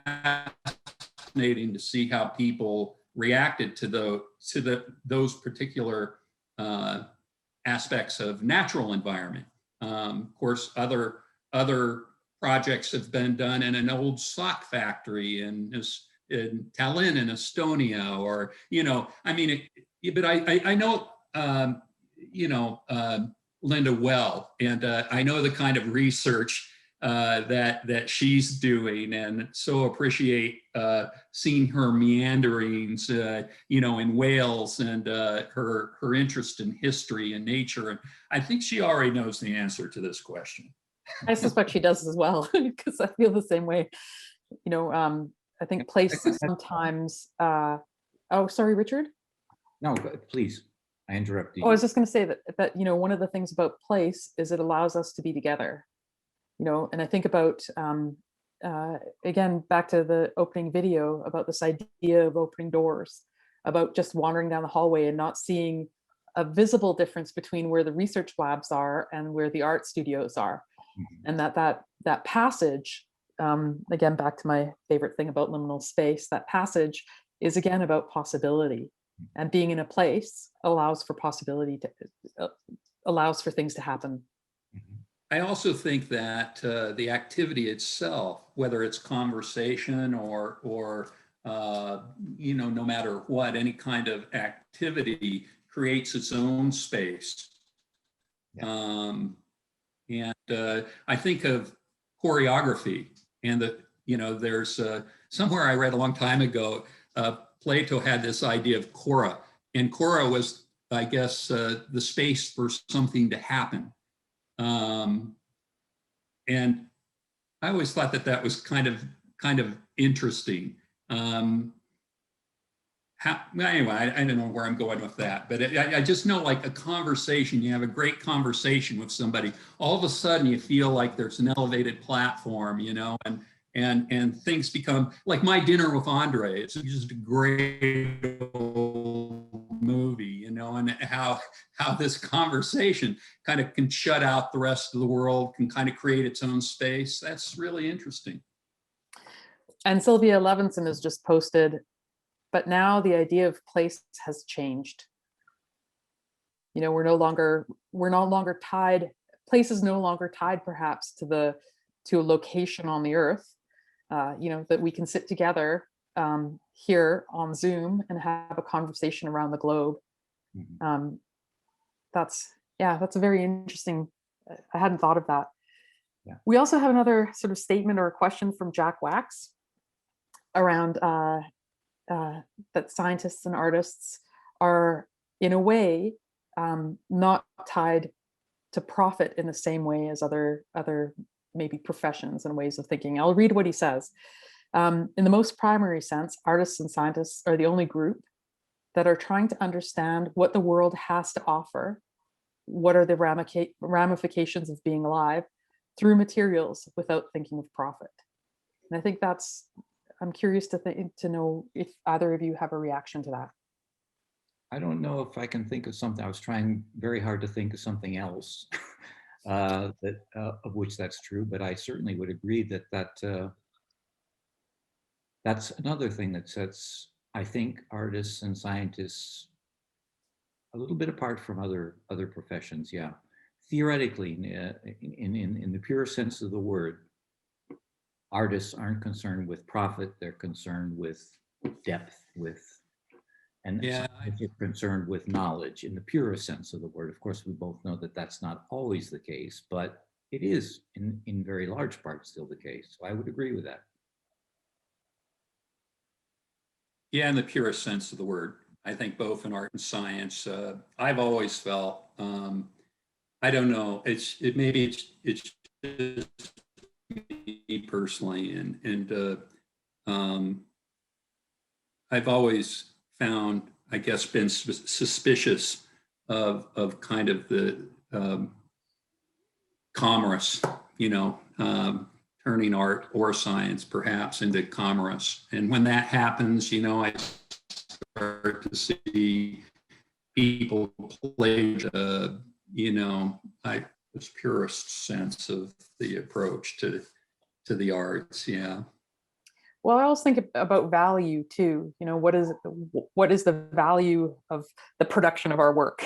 S5: fascinating to see how people reacted to those particular aspects of natural environment. Of course, other projects have been done in an old sock factory in Tallinn in Estonia, or but I know Linda well, and I know the kind of research that she's doing, and so appreciate seeing her meanderings, in Wales, and her interest in history and nature. And I think she already knows the answer to this question.
S3: I suspect she does as well, because I feel the same way. I think place sometimes. Oh, sorry, Richard.
S4: No, please. I interrupted you.
S3: Oh, I was just going to say that one of the things about place is it allows us to be together. And I think about, again, back to the opening video, about this idea of opening doors, about just wandering down the hallway and not seeing a visible difference between where the research labs are and where the art studios are. And that passage, again, back to my favorite thing about liminal space, that passage is again about possibility, and being in a place allows for possibility allows for things to happen.
S5: I also think that the activity itself, whether it's conversation or no matter what, any kind of activity creates its own space. Yeah. And I think of choreography, and there's somewhere I read a long time ago, Plato had this idea of chora, and chora was, I guess, the space for something to happen. And I always thought that was kind of interesting. Anyway, I don't know where I'm going with that, but I just know, like a conversation, you have a great conversation with somebody, all of a sudden you feel like there's an elevated platform, and things become like my dinner with Andre. It's just a great old movie, and how this conversation kind of can shut out the rest of the world, can kind of create its own space. That's really interesting.
S3: And Sylvia Levinson has just posted, but now the idea of place has changed. You know, we're no longer tied. Place is no longer tied, perhaps, to a location on the earth. You know, that we can sit together here on Zoom and have a conversation around the globe. That's a very interesting. I hadn't thought of that.
S4: Yeah.
S3: We also have another sort of statement or a question from Jack Wax around that scientists and artists are, in a way, not tied to profit in the same way as other maybe professions and ways of thinking. I'll read what he says. In the most primary sense, artists and scientists are the only group that are trying to understand what the world has to offer, what are the ramifications of being alive through materials without thinking of profit. And I think I'm curious to know if either of you have a reaction to that.
S4: I don't know if I can think of something. I was trying very hard to think of something else of which that's true, but I certainly would agree that that's another thing that sets, I think, artists and scientists a little bit apart from other professions. Yeah, theoretically, in the pure sense of the word, artists aren't concerned with profit; they're concerned with depth, and they're concerned with knowledge in the purest sense of the word. Of course, we both know that that's not always the case, but it is in very large part still the case. So I would agree with that.
S5: Yeah, in the purest sense of the word. I think both in art and science. I've always felt, I don't know, maybe it's just me personally, and I've always found, I guess, been suspicious of kind of the commerce, you know, turning art or science perhaps into commerce. And when that happens, you know, I start to see people play, you know, this purest sense of the approach to the arts. Yeah.
S3: Well, I always think about value too. You know, what is the value of the production of our work?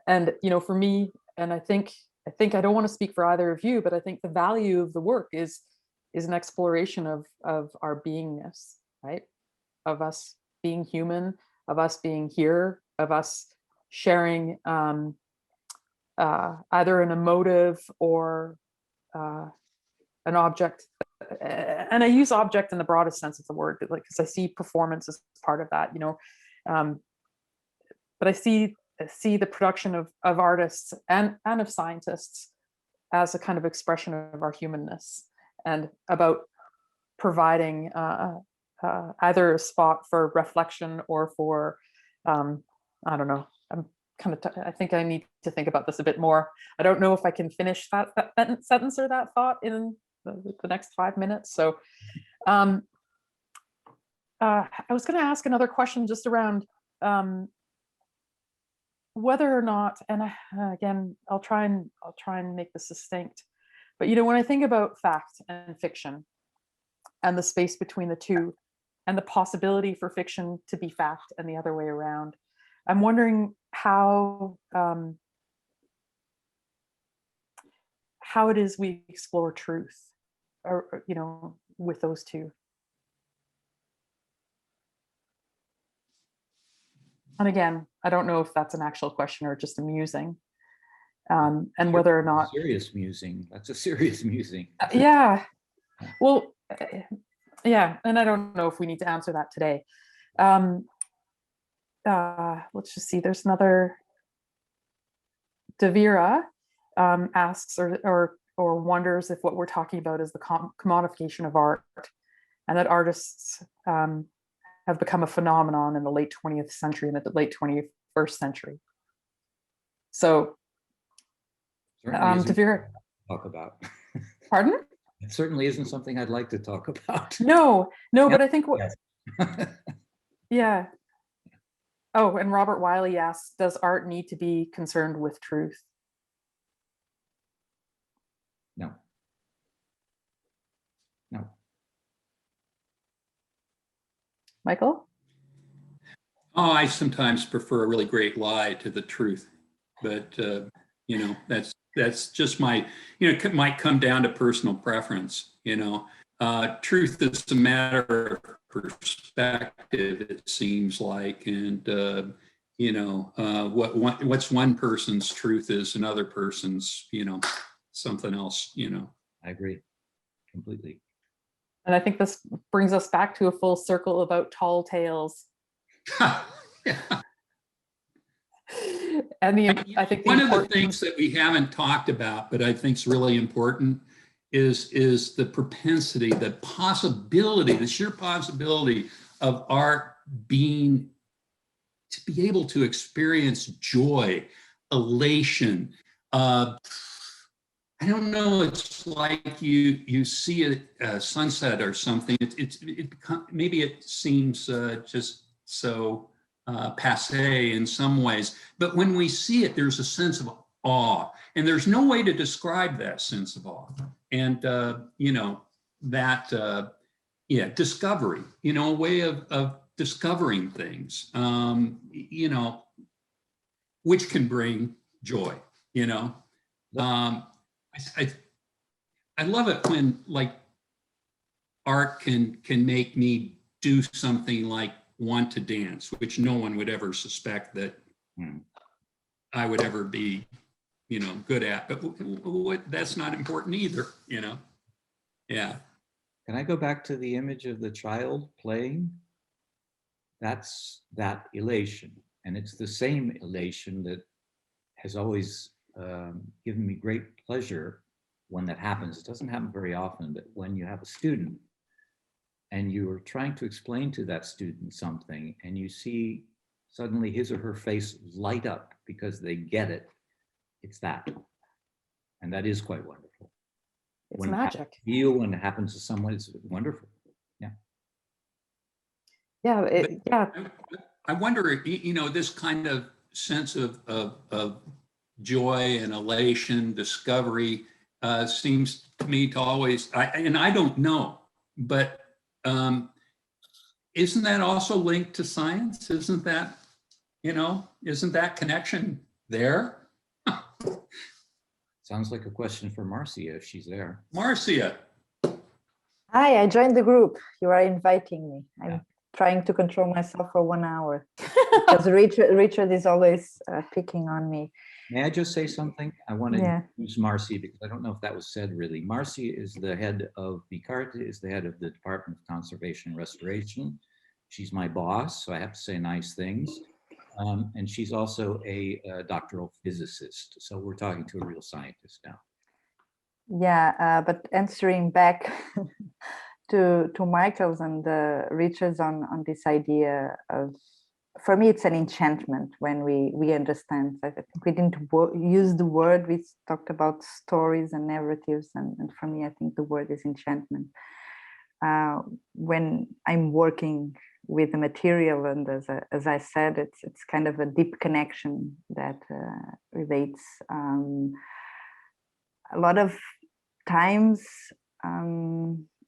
S3: And, you know, for me, and I think I don't want to speak for either of you, but I think the value of the work is an exploration of our beingness, right? Of us being human, of us being here, of us sharing either an emotive or an object. And I use object in the broadest sense of the word, like, because I see performance as part of that, you know. But I see the production of artists and of scientists as a kind of expression of our humanness, and about providing either a spot for reflection or for, I don't know, I think I need to think about this a bit more. I don't know if I can finish that sentence or that thought in the next 5 minutes. So I was going to ask another question just around whether or not, and again, I'll try and make this succinct, but you know, when I think about fact and fiction and the space between the two and the possibility for fiction to be fact and the other way around, I'm wondering how it is we explore truth, or you know, with those two. And again, I don't know if that's an actual question or just a musing, and whether or not
S4: serious musing. That's a serious musing.
S3: Yeah. Well, yeah, and I don't know if we need to answer that today. Let's just see. There's another. Devira asks or wonders if what we're talking about is the commodification of art, and and that artists have become a phenomenon in the late 20th century and the late 21st century. So, Devira,
S4: talk about.
S3: Pardon?
S4: It certainly isn't something I'd like to talk about.
S3: No, but I think
S4: Yes.
S3: Yeah. Oh, and Robert Wiley asks, does art need to be concerned with truth?
S4: No. No.
S3: Michael?
S5: Oh, I sometimes prefer a really great lie to the truth. but you know, that's just my, you know, it might come down to personal preference. You know, truth is a matter of perspective, it seems like, and you know, what's one person's truth is another person's, you know, something else. You know,
S4: I agree completely.
S3: And I think this brings us back to a full circle about tall tales.
S5: Yeah.
S3: And I think
S5: one of the things that we haven't talked about, but I think is really important, is the propensity, the possibility, the sheer possibility of art being, to be able to experience joy, elation. I don't know. It's like you see a sunset or something. Maybe it seems just so passé in some ways, but when we see it, there's a sense of awe, and there's no way to describe that sense of awe. And you know, that yeah, discovery, you know, a way of discovering things, you know, which can bring joy, you know. I love it when, like, art can make me do something like want to dance, which no one would ever suspect that I would ever be, you know, good at, but that's not important either, you know. Yeah.
S4: Can I go back to the image of the child playing? That's that elation, and it's the same elation that has always given me great pleasure when that happens. It doesn't happen very often, but when you have a student and you are trying to explain to that student something and you see suddenly his or her face light up because they get it, it's that. And that is quite wonderful.
S3: It's
S4: when
S3: magic.
S4: When it happens to someone, it's wonderful. Yeah.
S3: Yeah. Yeah.
S5: I wonder if, you know, this kind of sense of joy and elation, discovery, seems to me to always, and I don't know, but isn't that also linked to science? Isn't that, you know, isn't that connection there?
S4: Sounds like a question for Marcia if she's there.
S5: Marcia.
S2: Hi, I joined the group. You are inviting me. I'm trying to control myself for 1 hour because Richard is always picking on me.
S4: May I just say something? I want to use Marcy because I don't know if that was said really. Marcy is the head of VICARTE, is the head of the Department of Conservation and Restoration. She's my boss, so I have to say nice things. And she's also a doctoral physicist. So we're talking to a real scientist now.
S2: Yeah, but answering back to Michael's and Richard's on this idea of, for me, it's an enchantment when we understand. I think we didn't use the word, we talked about stories and narratives, and for me, I think the word is enchantment. When I'm working with the material, and as I said, it's kind of a deep connection that relates. A lot of times,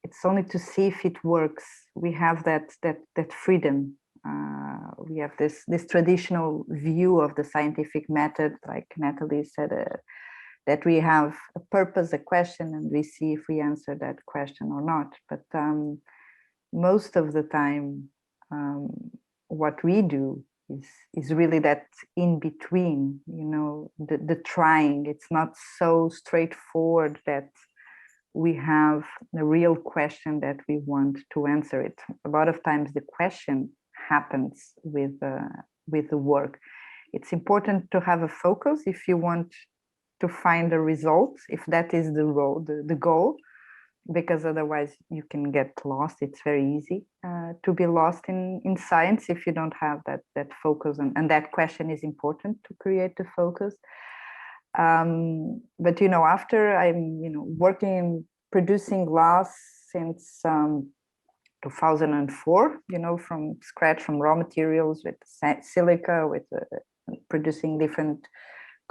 S2: it's only to see if it works. We have that freedom. We have this traditional view of the scientific method, like Natali said, that we have a purpose, a question, and we see if we answer that question or not. But most of the time, what we do is really that in between, you know, the trying. It's not so straightforward that we have a real question that we want to answer it. A lot of times the question happens with the work. It's important to have a focus if you want to find a result, if that is the goal, because otherwise you can get lost. It's very easy to be lost in science if you don't have that focus, and that question is important to create the focus. But you know, after I'm working producing glass since 2004, you know, from scratch, from raw materials with silica, with producing different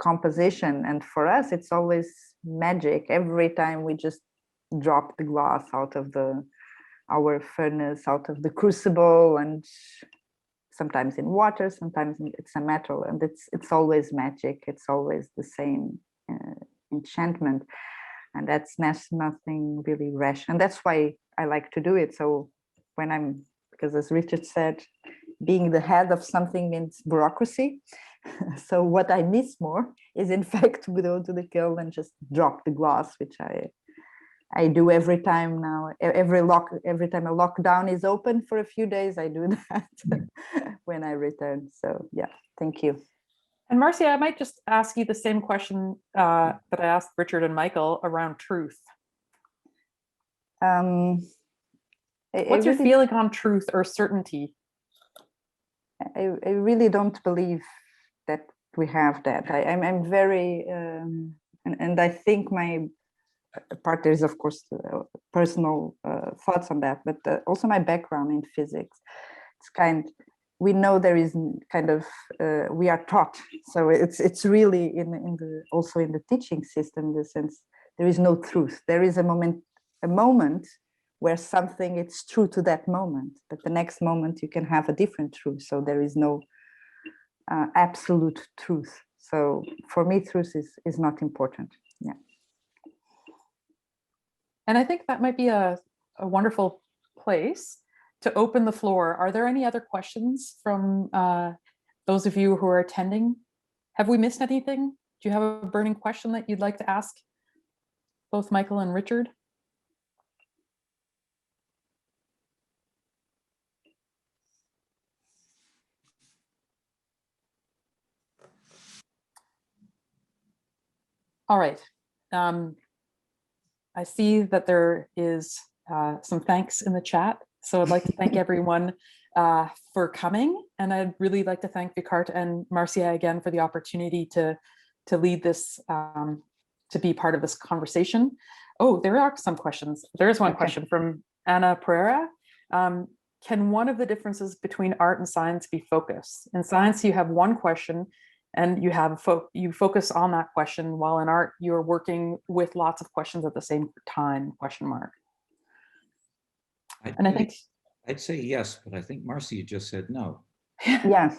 S2: composition, and for us it's always magic every time we just drop the glass out of our furnace, out of the crucible, and sometimes in water, sometimes it's a metal, and it's always magic. It's always the same enchantment, and that's nothing really rash. And that's why I like to do it. So because as Richard said, being the head of something means bureaucracy. So what I miss more is, in fact, to go to the kiln and just drop the glass, which I do every time now. Every time a lockdown is open for a few days, I do that when I return. So yeah, thank you.
S3: And Marcia, I might just ask you the same question that I asked Richard and Michael around truth. What's your feeling on truth or certainty?
S2: I really don't believe that we have that. I'm very, and I think my part, there's of course personal thoughts on that, but also my background in physics. It's we know there is kind of, we are taught. So it's really also in the teaching system, in the sense, there is no truth. There is a moment where something, it's true to that moment, but the next moment you can have a different truth. So there is no absolute truth. So for me, truth is not important. Yeah.
S3: And I think that might be a wonderful place to open the floor. Are there any other questions from those of you who are attending? Have we missed anything? Do you have a burning question that you'd like to ask both Michael and Richard? All right. I see that there is some thanks in the chat. So I'd like to thank everyone for coming. And I'd really like to thank VICARTE and Marcia again for the opportunity to lead this, to be part of this conversation. Oh, there are some questions. There is one question from Anna Pereira. Can one of the differences between art and science be focus? In science, you have one question and you focus on that question, while in art, you're working with lots of questions at the same time, question mark. And I think
S4: I'd say yes, but I think Marcia just said no.
S2: Yeah.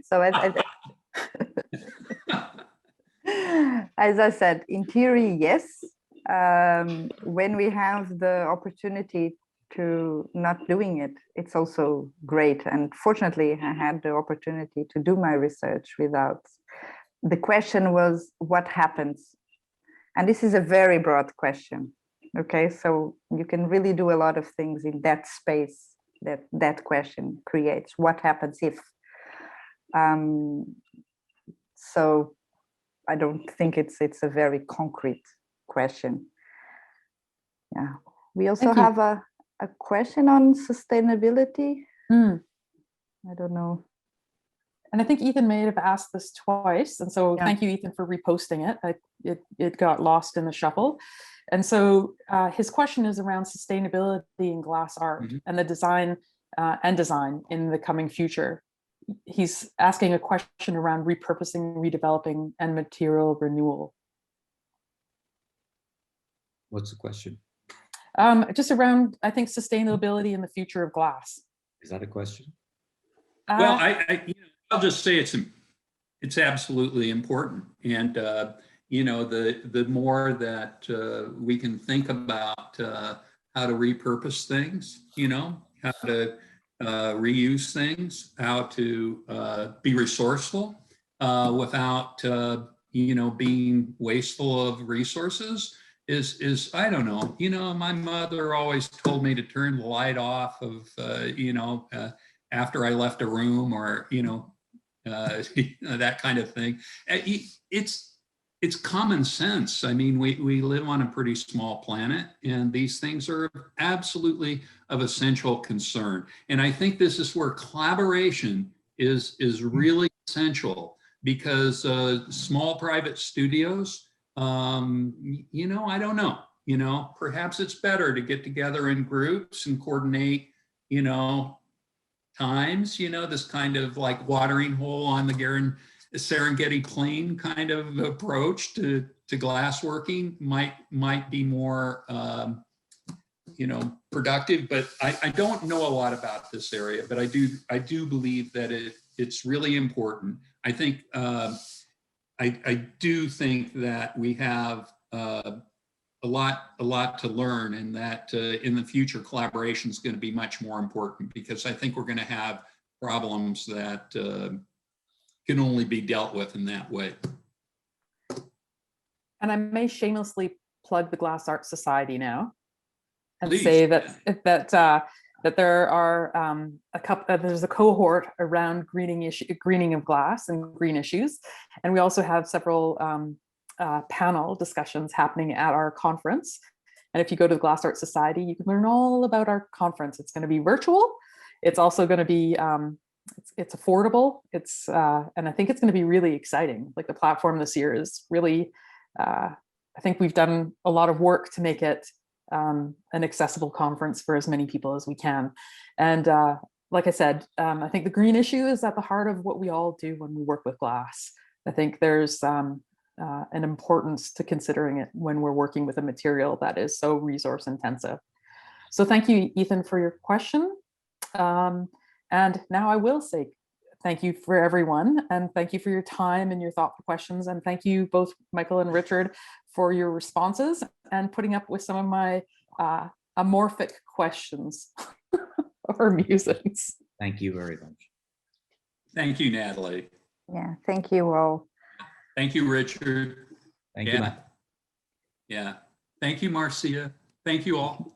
S2: So as I said, in theory, yes. When we have the opportunity to not doing it, it's also great. And fortunately, I had the opportunity to do my research without. The question was, what happens? And this is a very broad question. Okay, so you can really do a lot of things in that space that question creates. What happens if? So I don't think it's a very concrete question. Yeah, we also have a question on sustainability. I don't know.
S3: And I think Ethan may have asked this twice. And so thank you, Ethan, for reposting it. It got lost in the shuffle. And so his question is around sustainability in glass art and the design in the coming future. He's asking a question around repurposing, redeveloping, and material renewal.
S4: What's the question?
S3: Just around, I think, sustainability in the future of glass.
S4: Is that a question?
S5: Well, I'll just say it's absolutely important, and the more that we can think about how to repurpose things, how to reuse things, how to be resourceful without being wasteful of resources is I don't know. My mother always told me to turn the light off of after I left a room, or that kind of thing. It's common sense. I mean, we live on a pretty small planet, and these things are absolutely of essential concern. And I think this is where collaboration is really essential, because small private studios, I don't know. Perhaps it's better to get together in groups and coordinate, times, this kind of like watering hole on the Serengeti Plain kind of approach to glassworking might be more, productive, but I don't know a lot about this area, but I do believe that it's really important. I think, I do think that we have a lot to learn, and that in the future, collaboration is going to be much more important, because I think we're going to have problems that can only be dealt with in that way.
S3: And I may shamelessly plug the Glass Art Society now, and
S5: Please.
S3: say that there are there's a cohort around greening of glass and green issues, and we also have several panel discussions happening at our conference. And if you go to the Glass Art Society, you can learn all about our conference. It's going to be virtual. It's also going to be it's affordable. And I think it's going to be really exciting. Like, the platform this year is really, I think we've done a lot of work to make it an accessible conference for as many people as we can. And like I said, I think the green issue is at the heart of what we all do when we work with glass. I think there's an importance to considering it when we're working with a material that is so resource intensive. So thank you, Ethan, for your question. And now I will say thank you for everyone, and thank you for your time and your thoughtful questions. And thank you both, Michael and Richard, for your responses and putting up with some of my amorphic questions or musings.
S4: Thank you very much.
S5: Thank you, Natalie.
S2: Yeah, thank you all.
S5: Thank you, Richard.
S4: Thank you,
S5: Yeah.
S4: Mike.
S5: Yeah. Thank you, Marcia. Thank you all.